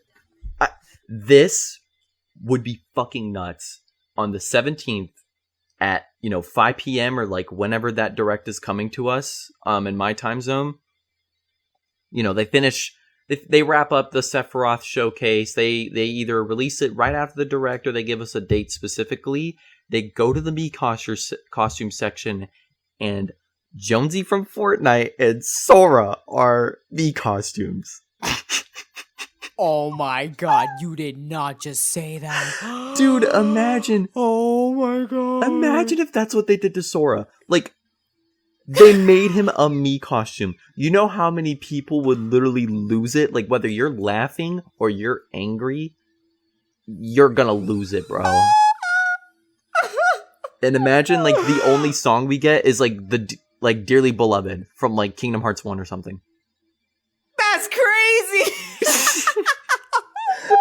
this would be fucking nuts on the 17th at, 5 p.m. or like whenever that direct is coming to us in my time zone. They wrap up the Sephiroth showcase. They either release it right after the direct or they give us a date specifically. They go to the Mii costume section, and Jonesy from Fortnite and Sora are Mii costumes. Oh my god, you did not just say that. Dude, imagine. Oh my god. Imagine if that's what they did to Sora. Like, they made him a Mii costume. You know how many people would literally lose it? Like, whether you're laughing or you're angry, you're gonna lose it, bro. And imagine, like, the only song we get is, like, Dearly Beloved from, like, Kingdom Hearts 1 or something. That's crazy!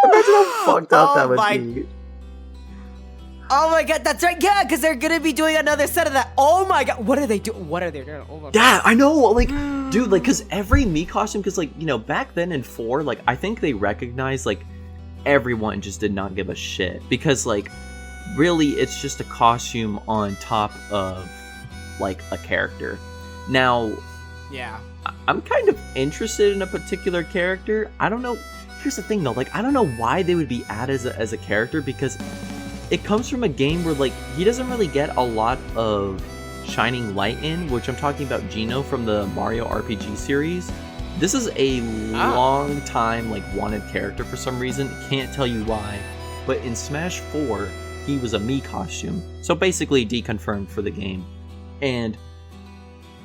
Imagine how fucked up that would be. Oh my god, that's right, yeah, because they're gonna be doing another set of that. Oh my god, what are they doing? What are they doing? Oh my god. Yeah, I know, like, dude, like, because every Mii costume, because, like, back then in 4, like, I think they recognized, like, everyone just did not give a shit. Because, like, really, it's just a costume on top of, like, a character. Now, yeah, I'm kind of interested in a particular character. I don't know. Here's the thing, though. Like, I don't know why they would be added as a character, because it comes from a game where, like, he doesn't really get a lot of shining light in, which I'm talking about Geno from the Mario RPG series. This is a long time, like, wanted character for some reason. Can't tell you why. But in Smash 4, he was a Mii costume. So basically deconfirmed for the game. And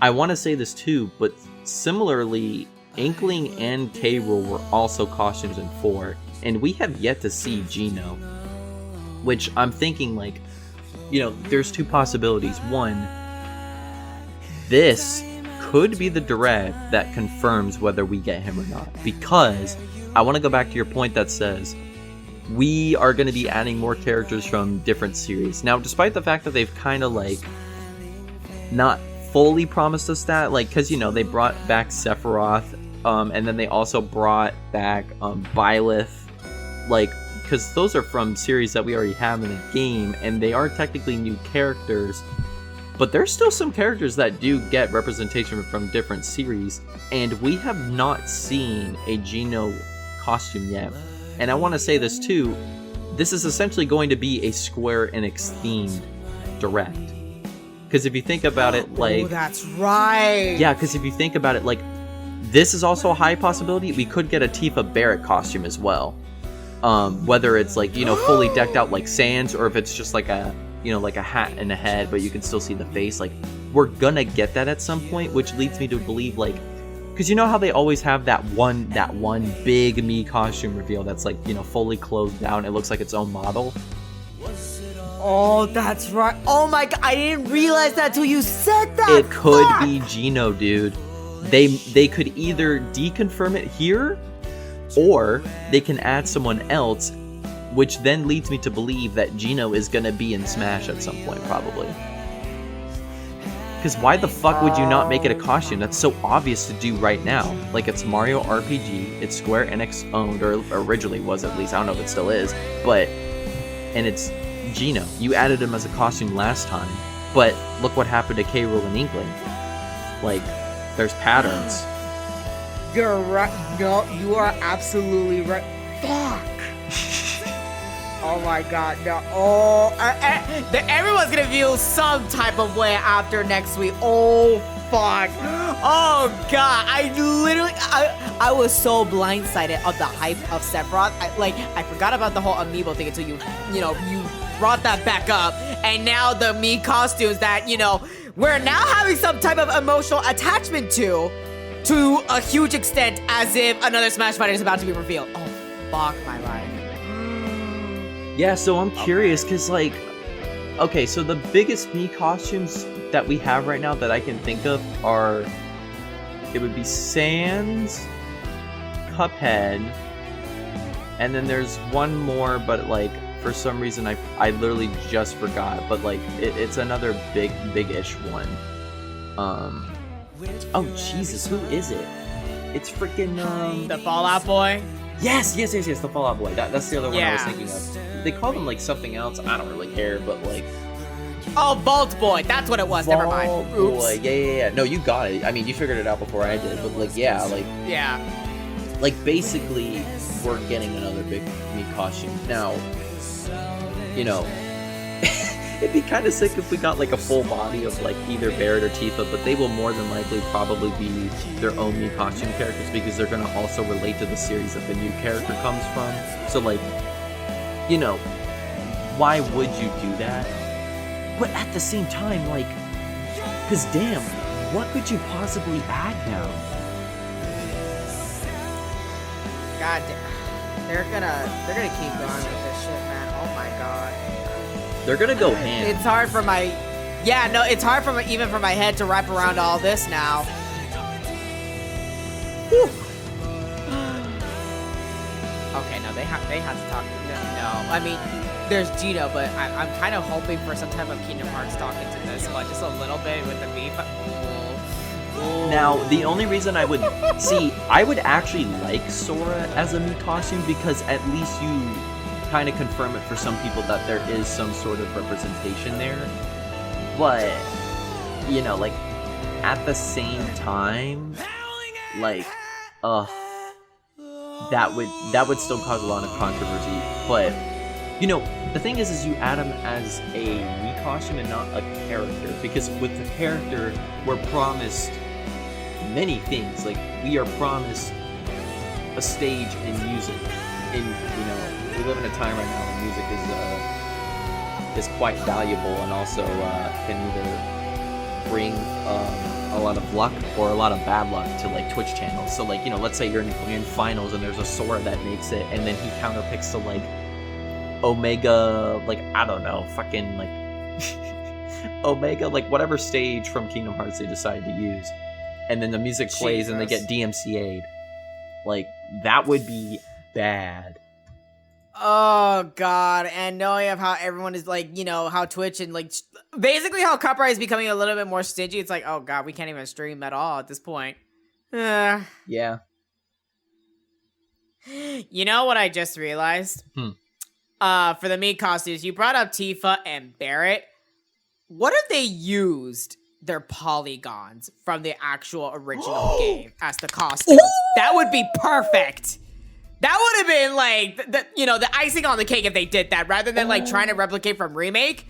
I want to say this too, but similarly, Inkling and K. Rool were also costumes in 4. And we have yet to see Geno. Which I'm thinking, like, there's 2 possibilities. One, this could be the direct that confirms whether we get him or not. Because I want to go back to your point that says we are going to be adding more characters from different series. Now, despite the fact that they've kind of, like, not fully promised us that, like, because, they brought back Sephiroth, and then they also brought back Byleth, like, because those are from series that we already have in the game, and they are technically new characters. But there's still some characters that do get representation from different series, and we have not seen a Geno costume yet. And I want to say this too, this is essentially going to be a Square Enix themed direct. Because if you think about it, like... Oh, that's right! Yeah, because if you think about it, like, this is also a high possibility. We could get a Tifa Barrett costume as well. Whether it's, like, you know, fully decked out like Sans, or if it's just like a, you know, like a hat and a head, but you can still see the face. Like, we're gonna get that at some point, which leads me to believe, like... Because you know how they always have that one big Mii costume reveal that's, like, you know, fully clothed down. It looks like its own model. Oh, that's right. Oh my god, I didn't realize that till you said that. It could Fuck! be Geno, dude. They could either deconfirm it here, or they can add someone else, which then leads me to believe that Geno is gonna be in Smash at some point, probably. Because why the fuck would you not make it a costume? That's so obvious to do right now. Like, it's Mario RPG, it's Square Enix owned, or originally was at least, I don't know if it still is, but, and it's Geno. You added him as a costume last time, but look what happened to K. Rool in England. Like, there's patterns. You're right. No, you are absolutely right. Fuck. Oh my god, no. Oh, everyone's gonna feel some type of way after next week. Oh, fuck. Oh god, I was so blindsided of the hype of Sephiroth. I forgot about the whole amiibo thing until you brought that back up. And now the Mii costumes that, you know, we're now having some type of emotional attachment to a huge extent, as if another Smash Fighter is about to be revealed. Oh, fuck my life. Yeah, so I'm curious, because, like, okay, so the biggest Mii costumes that we have right now that I can think of are, it would be Sans, Cuphead, and then there's one more, but, like, for some reason I literally just forgot, but, like, it's another big-ish one. Oh, Jesus, who is it? It's freaking, The Fallout Boy? Yes, the Fallout Boy. That's the other one I was Yeah. thinking of. They call them, like, something else. I don't really care, but, like... Oh, Vault Boy. That's what it was. Never mind. Vault Oops. Boy. Yeah. No, you got it. I mean, you figured it out before I did, but, like, yeah, like... Yeah. Like, basically, we're getting another big Mii costume. Now, you know... It'd be kind of sick if we got, like, a full body of, like, either Barrett or Tifa, but they will more than likely probably be their own Mii costume characters, because they're going to also relate to the series that the new character comes from. So, like, you know, why would you do that? But at the same time, like, because damn, what could you possibly add now? God damn. They're gonna keep going with this shit, man. Oh my god. They're gonna go ham. It's hard for my... Yeah, no, it's hard for even for my head to wrap around all this now. Whew. Okay, no, they have to talk. No, I mean, there's Geno, but I'm kind of hoping for some type of Kingdom Hearts talk into this, but just a little bit with the beef. Now, the only reason I would... See, I would actually like Sora as a Mii costume, because at least you kind of confirm it for some people that there is some sort of representation there. But, you know, like, at the same time, like, that would still cause a lot of controversy. But, you know, the thing is you add him as a Mii costume and not a character, because with the character, we're promised many things. Like, we are promised a stage and music. And, you know, we live in a time right now where music is quite valuable, and also can either bring a lot of luck or a lot of bad luck to, like, Twitch channels. So, like, you know, let's say you're in finals and there's a Sora that makes it, and then he counterpicks to, like, Omega, like, I don't know, fucking, like, Omega, like, whatever stage from Kingdom Hearts they decide to use. And then the music plays and they get DMCA'd. Like, that would be bad. Oh god, and knowing of how everyone is, like, you know, how Twitch and, like, basically how copyright is becoming a little bit more stingy, it's like, oh god, we can't even stream at all at this point. Yeah. You know what I just realized? For the Mii costumes, you brought up Tifa and Barrett. what if they used their polygons from the actual original game as the costumes? That would be perfect. That would have been like the icing on the cake if they did that rather than like trying to replicate from remake.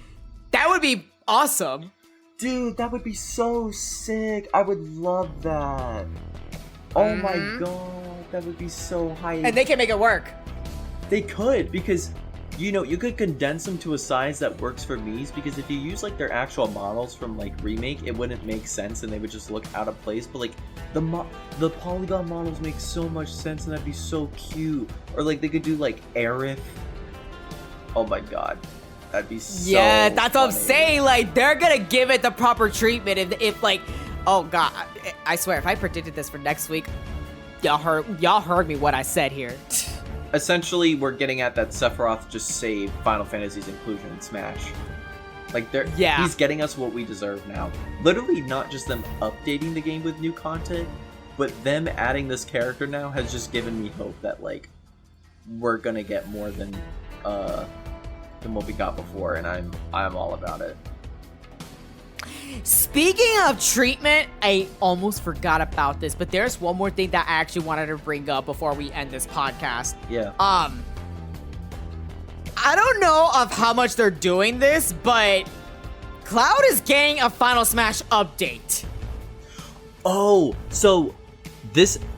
That would be awesome. Dude, that would be so sick. I would love that. Oh my god, that would be so hype. And they can make it work. They could, because you could condense them to a size that works for Mii's, because if you use like their actual models from like remake, it wouldn't make sense and they would just look out of place. But like the polygon models make so much sense and that'd be so cute. Or like they could do like Aerith. Oh my god. That'd be so Yeah, that's what I'm funny. saying. Like, they're gonna give it the proper treatment. If like, oh god, I swear, if I predicted this for next week, y'all heard me what I said here. Essentially, we're getting at that Sephiroth just saved Final Fantasy's inclusion in Smash. Like, he's getting us what we deserve now. Literally, not just them updating the game with new content, but them adding this character now has just given me hope that like we're gonna get more than what we got before, and I'm all about it. Speaking of treatment, I almost forgot about this, but there's one more thing that I actually wanted to bring up before we end this podcast. Yeah. I don't know of how much they're doing this, but Cloud is getting a Final Smash update. Oh, so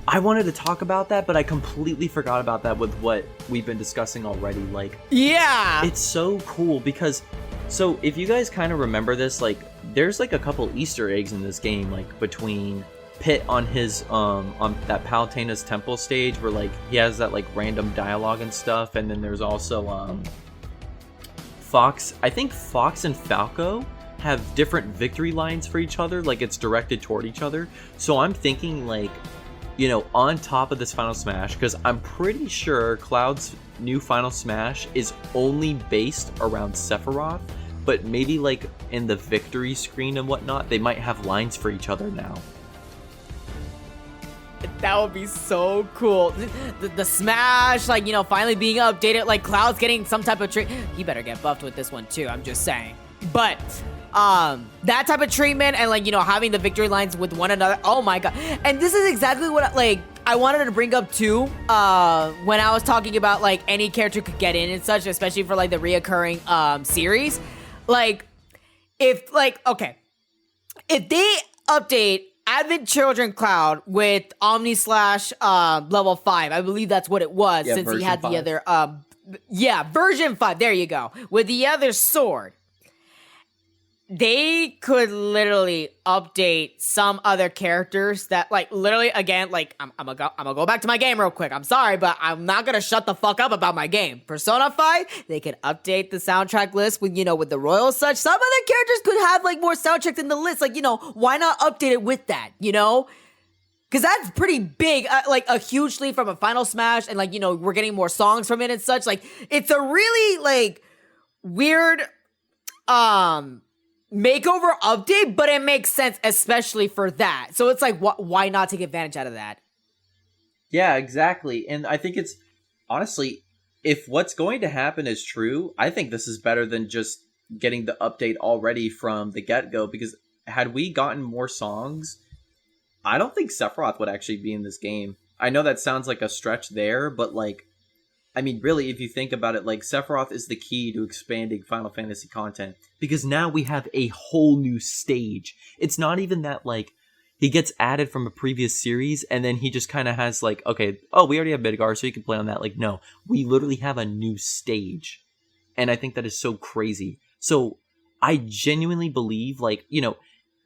I wanted to talk about that, but I completely forgot about that with what we've been discussing already. Like, yeah, it's so cool because, so if you guys kind of remember this, like, there's like a couple Easter eggs in this game, like between Pit on his on that Palutena's temple stage where like he has that like random dialogue and stuff, and then there's also Fox. I think Fox and Falco have different victory lines for each other, like it's directed toward each other. So I'm thinking like, on top of this Final Smash, because I'm pretty sure Cloud's new Final Smash is only based around Sephiroth, but maybe like in the victory screen and whatnot, they might have lines for each other now. That would be so cool. The Smash, like, finally being updated, like Cloud's getting some type of treatment. He better get buffed with this one too, I'm just saying. But that type of treatment and like, having the victory lines with one another. Oh my god. And this is exactly what I wanted to bring up too, when I was talking about like any character could get in and such, especially for like the reoccurring series. Like, if they update Advent Children Cloud with Omni Slash level 5, I believe that's what it was, Yeah, since he had version the 5. other version 5, there you go, with the other sword. They could literally update some other characters that, like, literally, again, like, I'm gonna go back to my game real quick. I'm sorry, but I'm not gonna shut the fuck up about my game. Persona 5, they could update the soundtrack list with, with the royal such. Some other characters could have, like, more soundtracks in the list. Like, why not update it with that, Because that's pretty big, like, a huge leap from a Final Smash, and, like, we're getting more songs from it and such. Like, it's a really, like, weird, makeover update, but it makes sense, especially for that. So it's like, why not take advantage out of that? Yeah, exactly. And I think it's, honestly, if what's going to happen is true, I think this is better than just getting the update already from the get-go, because had we gotten more songs, I don't think Sephiroth would actually be in this game. I know that sounds like a stretch there, but like, I mean, really, if you think about it, like, Sephiroth is the key to expanding Final Fantasy content, because now we have a whole new stage. It's not even that, like, he gets added from a previous series, and then he just kind of has, like, okay, we already have Midgar, so you can play on that. Like, no, we literally have a new stage, and I think that is so crazy. So, I genuinely believe, like,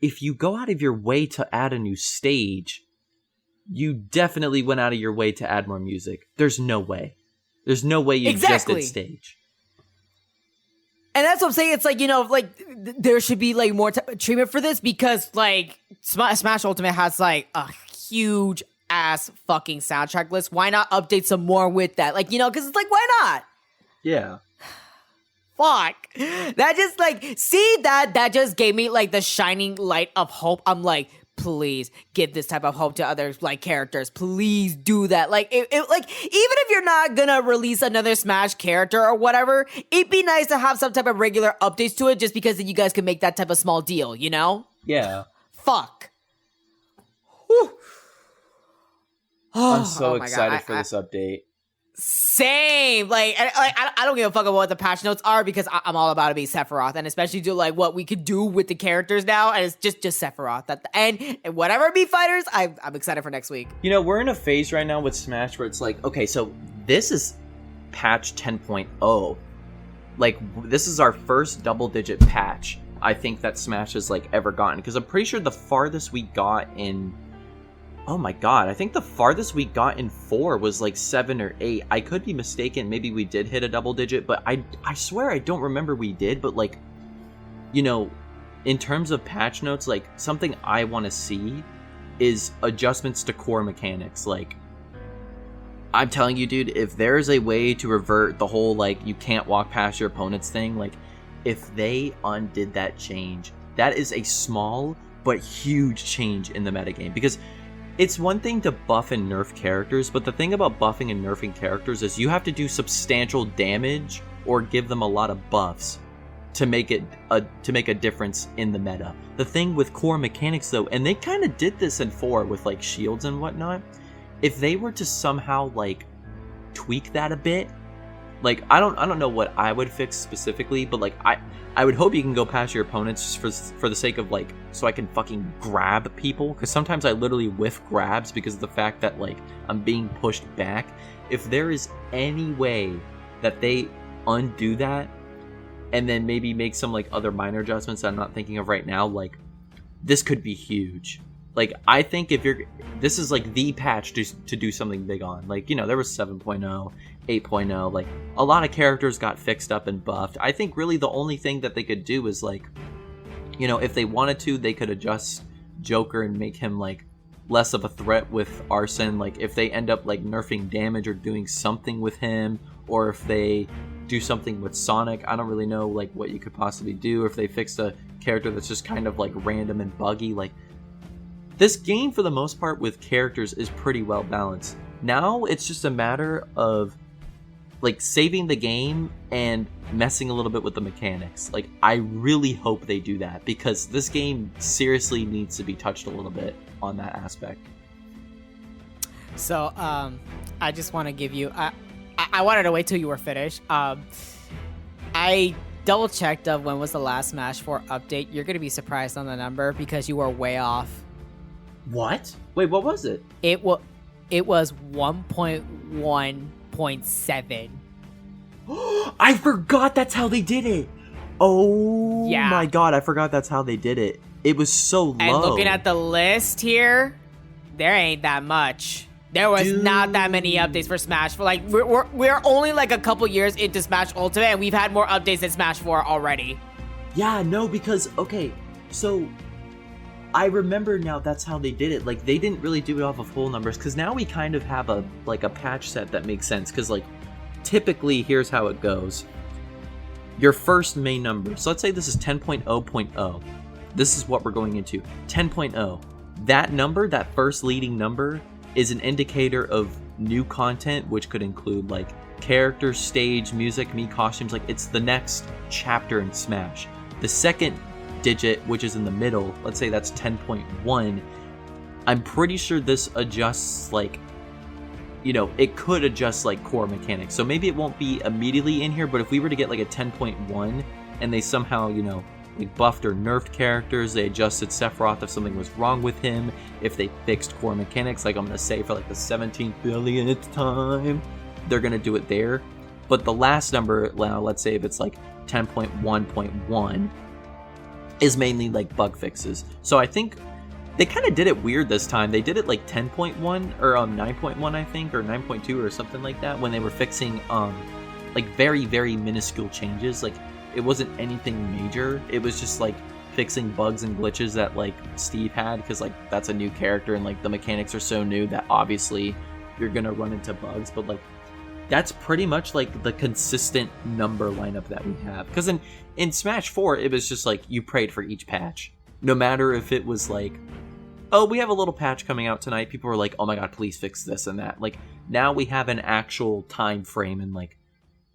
if you go out of your way to add a new stage, you definitely went out of your way to add more music. There's no way. There's no way you just did stage. And that's what I'm saying. It's like, there should be like more treatment for this, because like Smash Ultimate has like a huge ass fucking soundtrack list. Why not update some more with that? Like, because it's like, why not? Yeah. Fuck. That just like, see, that just gave me like the shining light of hope. I'm like, please give this type of hope to other like characters. Please do that. Like, like even if you're not gonna release another Smash character or whatever, it'd be nice to have some type of regular updates to it, just because then you guys can make that type of small deal, you know? Yeah. Fuck. Whew. I'm Oh so my excited God. for this update. Same. Like I don't give a fuck about what the patch notes are, because I'm all about to be Sephiroth, and especially do like what we could do with the characters now, and it's just Sephiroth. And whatever Mii Fighters, I'm excited for next week. You know, we're in a phase right now with Smash where it's like, okay, so this is patch 10.0. Like, this is our first double-digit patch, I think, that Smash has, like, ever gotten. Because I'm pretty sure the farthest we got in... Oh my god, I think the farthest we got in 4 was, like, 7 or 8. I could be mistaken, maybe we did hit a double-digit, but I swear I don't remember we did, but, like, you know, in terms of patch notes, like, something I want to see is adjustments to core mechanics. Like, I'm telling you, dude, if there's a way to revert the whole, like, you can't walk past your opponent's thing, like, if they undid that change, that is a small but huge change in the metagame. Because it's one thing to buff and nerf characters, but the thing about buffing and nerfing characters is you have to do substantial damage or give them a lot of buffs to make a difference in the meta. The thing with core mechanics, though, and they kind of did this in 4 with, like, shields and whatnot, if they were to somehow, like, tweak that a bit, like, I don't know what I would fix specifically, but, like, I would hope you can go past your opponents just for the sake of, like, so I can fucking grab people, because sometimes I literally whiff grabs because of the fact that, like, I'm being pushed back. If there is any way that they undo that, and then maybe make some, like, other minor adjustments that I'm not thinking of right now, like, this could be huge. Like, I think this is, like, the patch to do something big on. Like, you know, there was 7.0, 8.0, like, a lot of characters got fixed up and buffed. I think really the only thing that they could do is, like, you know, if they wanted to, they could adjust Joker and make him, like, less of a threat with Arsene. Like, if they end up, like, nerfing damage or doing something with him, or if they do something with Sonic, I don't really know, like, what you could possibly do. If they fix a character that's just kind of, like, random and buggy, like, this game, for the most part, with characters is pretty well balanced. Now, it's just a matter of, like, saving the game and messing a little bit with the mechanics. Like, I really hope they do that, because this game seriously needs to be touched a little bit on that aspect. So, I just want to give you... I wanted to wait till you were finished. I double-checked of when was the last Smash 4 update. You're going to be surprised on the number, because you were way off. What? Wait, what was it? It was 1.1.7. I forgot that's how they did it. Oh Yeah. my god, I forgot that's how they did it. It was so low. And looking at the list here, there ain't that much. There was not that many updates for Smash 4. Like, we're only like a couple years into Smash Ultimate, and we've had more updates than Smash 4 already. Yeah, no, because, okay, so I remember now that's how they did it. Like, they didn't really do it off of whole numbers, because now we kind of have a patch set that makes sense, because, like, typically, here's how it goes. Your first main number, so let's say this is 10.0.0. This is what we're going into. 10.0. That number, that first leading number, is an indicator of new content, which could include, like, characters, stage, music, Mii costumes. Like, it's the next chapter in Smash. The second digit, which is in the middle, let's say that's 10.1, I'm pretty sure this adjusts, like, you know, it could adjust, like, core mechanics. So maybe it won't be immediately in here, but if we were to get, like, a 10.1 and they somehow, you know, like, buffed or nerfed characters, they adjusted Sephiroth if something was wrong with him, if they fixed core mechanics, like, I'm gonna say for, like, the 17th billionth time, they're gonna do it there. But the last number, now, let's say if it's, like, 10.1.1, is mainly, like, bug fixes. So I think they kind of did it weird this time. They did it, like, 10.1, or 9.1, I think, or 9.2, or something like that, when they were fixing, like, very, very minuscule changes. Like, it wasn't anything major. It was just, like, fixing bugs and glitches that, like, Steve had, because, like, that's a new character, and, like, the mechanics are so new that obviously you're gonna run into bugs. But, like, that's pretty much, like, the consistent number lineup that we have. Because in Smash 4, it was just, like, you prayed for each patch. No matter if it was, like, oh, we have a little patch coming out tonight. People were like, oh my god, please fix this and that. Like, now we have an actual time frame and like,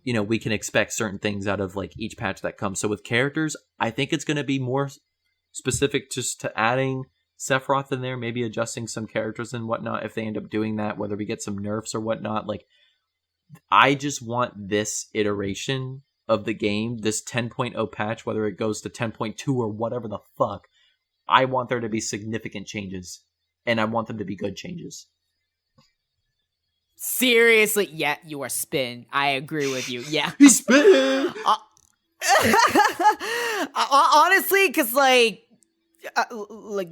you know, we can expect certain things out of like each patch that comes. So with characters, I think it's going to be more specific just to adding Sephiroth in there, maybe adjusting some characters and whatnot if they end up doing that, whether we get some nerfs or whatnot. Like, I just want this iteration of the game, this 10.0 patch, whether it goes to 10.2 or whatever the fuck, I want there to be significant changes, and I want them to be good changes. Seriously, yeah, you are spin. I agree with you. Yeah. He's spin! Honestly, because like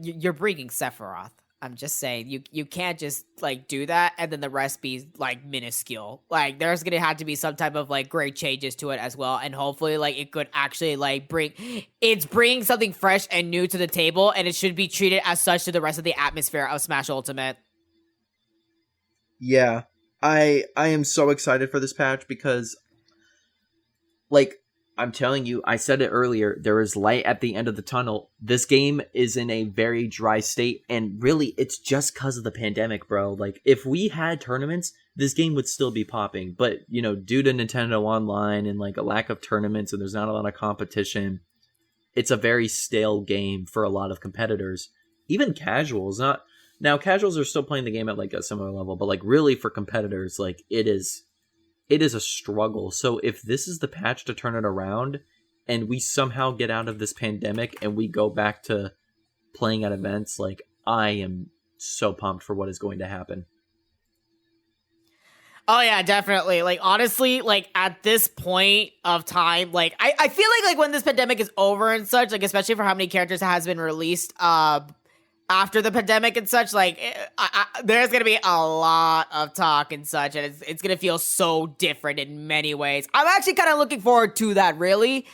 you're bringing Sephiroth. I'm just saying, you can't just like do that and then the rest be like minuscule. Like there's gonna have to be some type of like great changes to it as well, and hopefully like it could actually like bringing something fresh and new to the table, and it should be treated as such to the rest of the atmosphere of Smash Ultimate. Yeah, I am so excited for this patch because, like, I'm telling you, I said it earlier, there is light at the end of the tunnel. This game is in a very dry state, and really, it's just because of the pandemic, bro. Like, if we had tournaments, this game would still be popping. But, you know, due to Nintendo Online and, like, a lack of tournaments and there's not a lot of competition, it's a very stale game for a lot of competitors. Even casuals, not... Now, casuals are still playing the game at, like, a similar level, but, like, really for competitors, like, it is a struggle. So if this is the patch to turn it around and we somehow get out of this pandemic and we go back to playing at events, like, I am so pumped for what is going to happen. Oh yeah, definitely. Like, honestly, like at this point of time, like I feel like when this pandemic is over and such, like especially for how many characters has been released after the pandemic and such, like there's gonna be a lot of talk and such, and it's gonna feel so different in many ways. I'm actually kind of looking forward to that, really,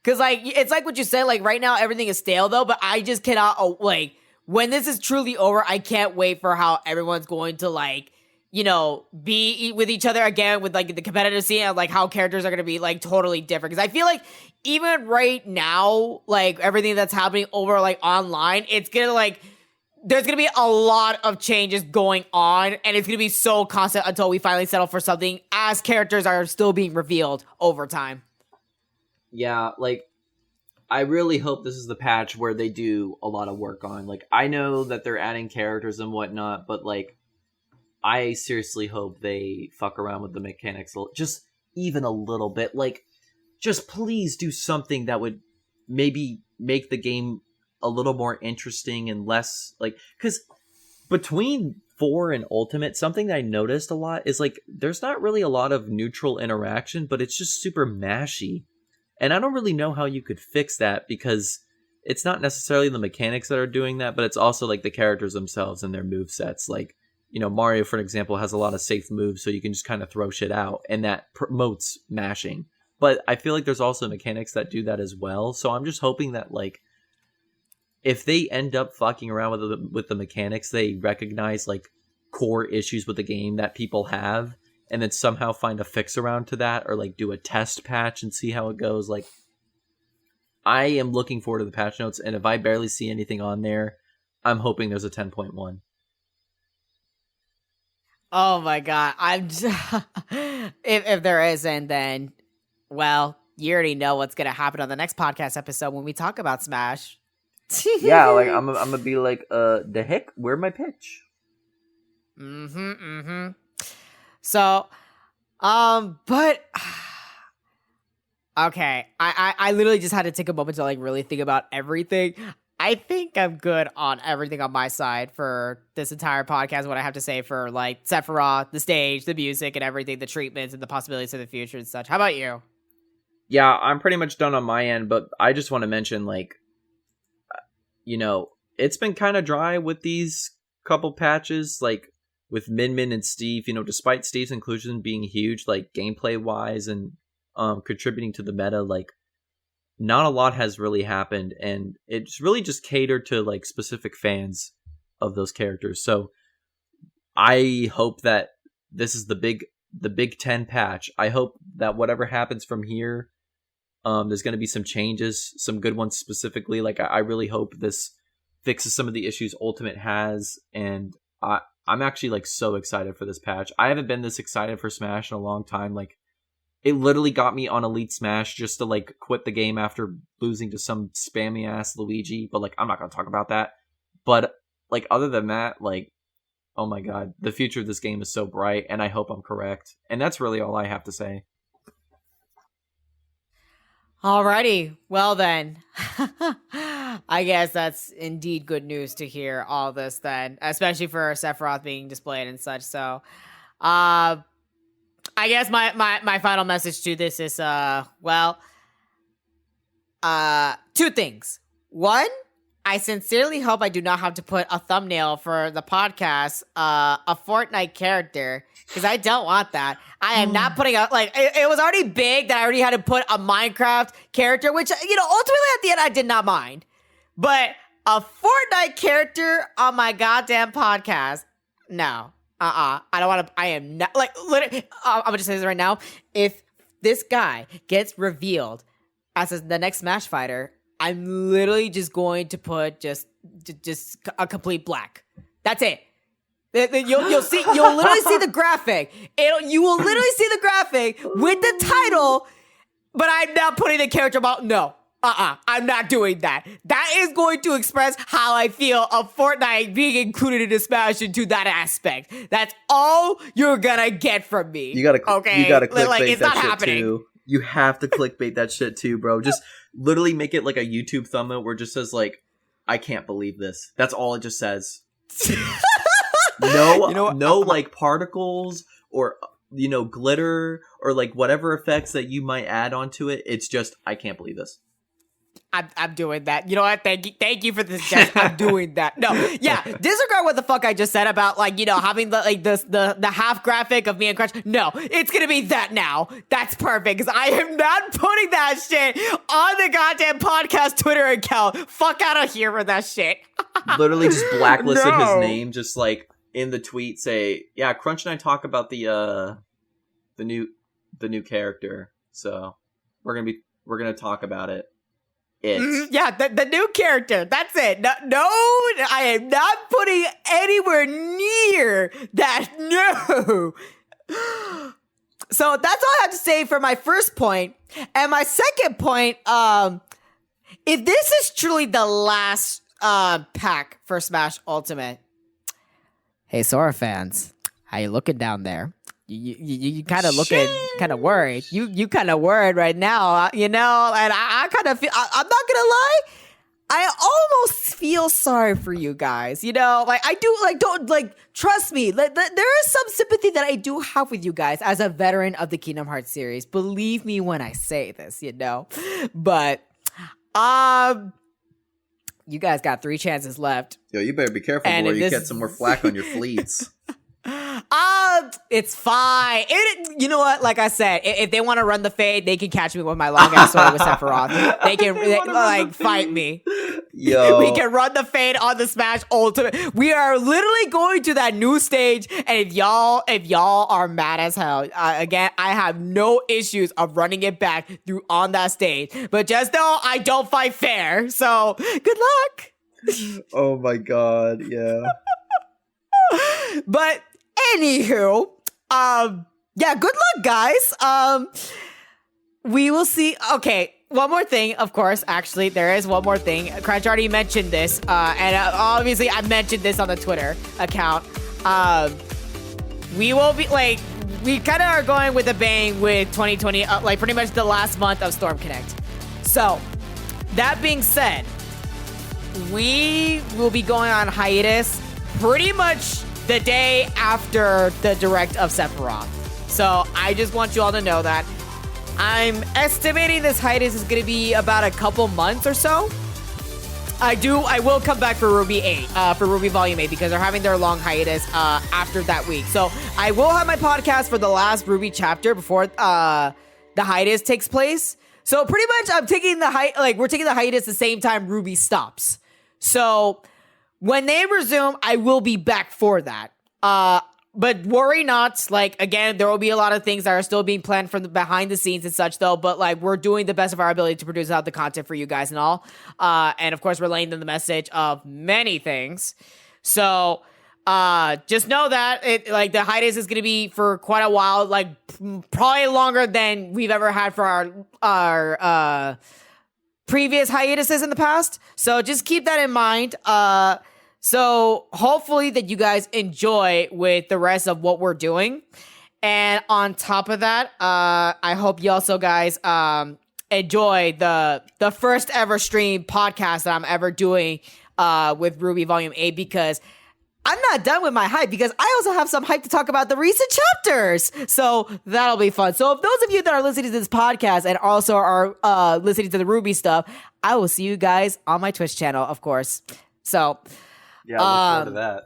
because like it's like what you said, like right now everything is stale though, but I just cannot like when this is truly over, I can't wait for how everyone's going to like, you know, be with each other again with like the competitive scene, and like how characters are gonna be like totally different. Because I feel like even right now, like everything that's happening over like online, it's gonna like there's going to be a lot of changes going on, and it's going to be so constant until we finally settle for something as characters are still being revealed over time. Yeah, like, I really hope this is the patch where they do a lot of work on. Like, I know that they're adding characters and whatnot, but, like, I seriously hope they fuck around with the mechanics just even a little bit. Like, just please do something that would maybe make the game a little more interesting and less like, because between 4 and Ultimate, something that I noticed a lot is like there's not really a lot of neutral interaction, but it's just super mashy, and I don't really know how you could fix that, because it's not necessarily the mechanics that are doing that, but it's also like the characters themselves and their move sets. Like, you know, Mario, for example, has a lot of safe moves, so you can just kind of throw shit out, and that promotes mashing. But I feel like there's also mechanics that do that as well, so I'm just hoping that like if they end up fucking around with the mechanics, they recognize like core issues with the game that people have, and then somehow find a fix around to that, or like do a test patch and see how it goes. Like, I am looking forward to the patch notes, and if I barely see anything on there, I'm hoping there's a 10.1. Oh my god, I'm just if there isn't, then well, you already know what's gonna happen on the next podcast episode when we talk about Smash. Yeah, like I'm gonna be like, the heck, where my pitch? So, but okay, I literally just had to take a moment to like really think about everything. I think I'm good on everything on my side for this entire podcast. What I have to say for like Sephiroth, the stage, the music, and everything, the treatments, and the possibilities of the future and such. How about you? Yeah, I'm pretty much done on my end, but I just want to mention, like, you know, it's been kind of dry with these couple patches, like with Min Min and Steve. You know, despite Steve's inclusion being huge, like gameplay wise and contributing to the meta, like not a lot has really happened, and it's really just catered to like specific fans of those characters. So I hope that this is the Big 10 patch. I hope that whatever happens from here, there's going to be some changes, some good ones specifically. Like, I really hope this fixes some of the issues Ultimate has, and I'm actually like so excited for this patch. I haven't been this excited for Smash in a long time. Like, it literally got me on Elite Smash just to like quit the game after losing to some spammy ass Luigi, but like I'm not gonna talk about that. But like other than that, like, oh my god, the future of this game is so bright, and I hope I'm correct. And that's really all I have to say. Alrighty, well then, I guess that's indeed good news to hear all this then, especially for Sephiroth being displayed and such. So, I guess my final message to this is, two things. One, I sincerely hope I do not have to put a thumbnail for the podcast, a Fortnite character, because I don't want that. I am not putting out, like, it was already big that I already had to put a Minecraft character, which, ultimately at the end, I did not mind. But a Fortnite character on my goddamn podcast, no. I don't want to, I am not, like, literally, I'm going to just say this right now. If this guy gets revealed as the next Smash fighter, I'm literally just going to put just a complete black. That's it. You'll see. You'll literally see the graphic. You will literally see the graphic with the title. But I'm not putting the character about. No. I'm not doing that. That is going to express how I feel of Fortnite being included in the Smash into that aspect. That's all you're gonna get from me. You gotta clickbait like, it's that not shit happening. too. You have to clickbait that shit too, bro. Just literally make it like a YouTube thumbnail where it just says like, "I can't believe this." That's all it just says. No, like particles or glitter or like whatever effects that you might add onto it. It's just, I can't believe this. I'm doing that. You know what? Thank you for the suggestion. I'm doing that. No, yeah. Disregard what the fuck I just said about having the half graphic of me and Crunch. No, it's gonna be that now. That's perfect because I am not putting that shit on the goddamn podcast Twitter account. Fuck out of here with that shit. Literally just blacklisted his name. Just like in the tweet, say, yeah, Crunch and I talk about the new character. So we're gonna talk about it. Yeah, the new character. That's it. No, I am not putting anywhere near that. No. So that's all I have to say for my first point. And my second point, if this is truly the last pack for Smash Ultimate, hey Sora fans, how you looking down there? You kind of looking kind of worried. You kind of worried right now, and I kind of feel. I'm not gonna lie. I almost feel sorry for you guys. Like I do. Like don't like trust me. Like there is some sympathy that I do have with you guys as a veteran of the Kingdom Hearts series. Believe me when I say this. But you guys got 3 chances left. Yo, you better be careful before you get some more flack on your fleets. It's fine. You know what? Like I said, if they want to run the fade, they can catch me with my long ass sword with Sephiroth. They can fight me. Yo, we can run the fade on the Smash Ultimate. We are literally going to that new stage, and if y'all are mad as hell, again, I have no issues of running it back through on that stage. But just know I don't fight fair. So good luck. Oh my god, yeah. But anywho, yeah, good luck, guys. We will see. Okay, one more thing, of course. Actually, there is one more thing. Crunch already mentioned this, and obviously I mentioned this on the Twitter account. We will be we kind of are going with a bang with 2020, pretty much the last month of Storm Connect. So, that being said, we will be going on hiatus pretty much the day after the direct of Sephiroth. So I just want you all to know that I'm estimating this hiatus is going to be about a couple months or so. I will come back for Ruby 8, for Ruby Volume 8, because they're having their long hiatus after that week. So I will have my podcast for the last Ruby chapter before the hiatus takes place. So pretty much I'm taking we're taking the hiatus the same time Ruby stops. So when they resume, I will be back for that. but worry not. Like, again, there will be a lot of things that are still being planned from the behind the scenes and such, though. But like, we're doing the best of our ability to produce out the content for you guys and all. And of course, relaying them the message of many things. So, just know that the hiatus is gonna be for quite a while, like probably longer than we've ever had for our previous hiatuses in the past. So just keep that in mind. So hopefully that you guys enjoy with the rest of what we're doing. And on top of that, I hope you also guys enjoy the first ever stream podcast that I'm ever doing with RWBY Volume 8, because I'm not done with my hype, because I also have some hype to talk about the recent chapters. So that'll be fun. So if those of you that are listening to this podcast and also are listening to the RWBY stuff, I will see you guys on my Twitch channel, of course. So Yeah, I look forward to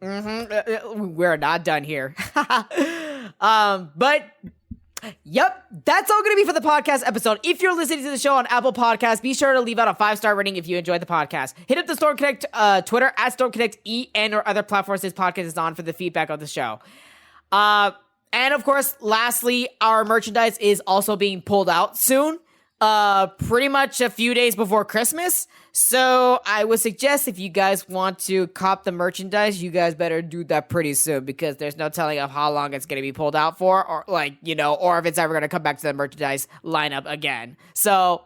that. we're not done here. But yep, that's all going to be for the podcast episode. If you're listening to the show on Apple Podcasts, be sure to leave out a 5-star rating if you enjoyed the podcast. Hit up the Storm Connect Twitter at Storm Connect EN or other platforms this podcast is on for the feedback of the show. And of course, lastly, our merchandise is also being pulled out soon. Pretty much a few days before Christmas. So I would suggest if you guys want to cop the merchandise, you guys better do that pretty soon, because there's no telling of how long it's going to be pulled out for, or or if it's ever going to come back to the merchandise lineup again. So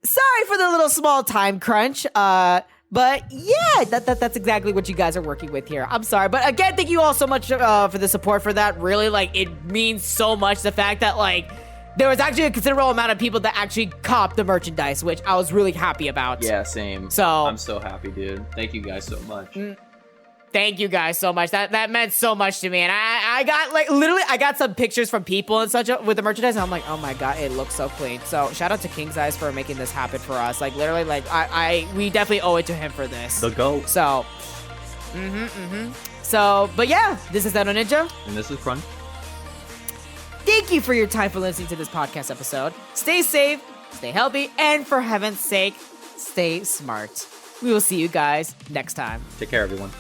sorry for the little small time crunch. But yeah, that's exactly what you guys are working with here. I'm sorry. But again, thank you all so much for the support for that. Really, it means so much, the fact that there was actually a considerable amount of people that actually copped the merchandise, which I was really happy about. Yeah, same. So I'm so happy, dude. Thank you guys so much. Thank you guys so much. That meant so much to me. And I got literally I got some pictures from people and such with the merchandise, and I'm like, oh my god, it looks so clean. So shout out to King's Eyes for making this happen for us. Literally, we definitely owe it to him for this. The GOAT. So So, but yeah, this is Eno Ninja. And this is Crunch. Thank you for your time for listening to this podcast episode. Stay safe, stay healthy, and for heaven's sake, stay smart. We will see you guys next time. Take care, everyone.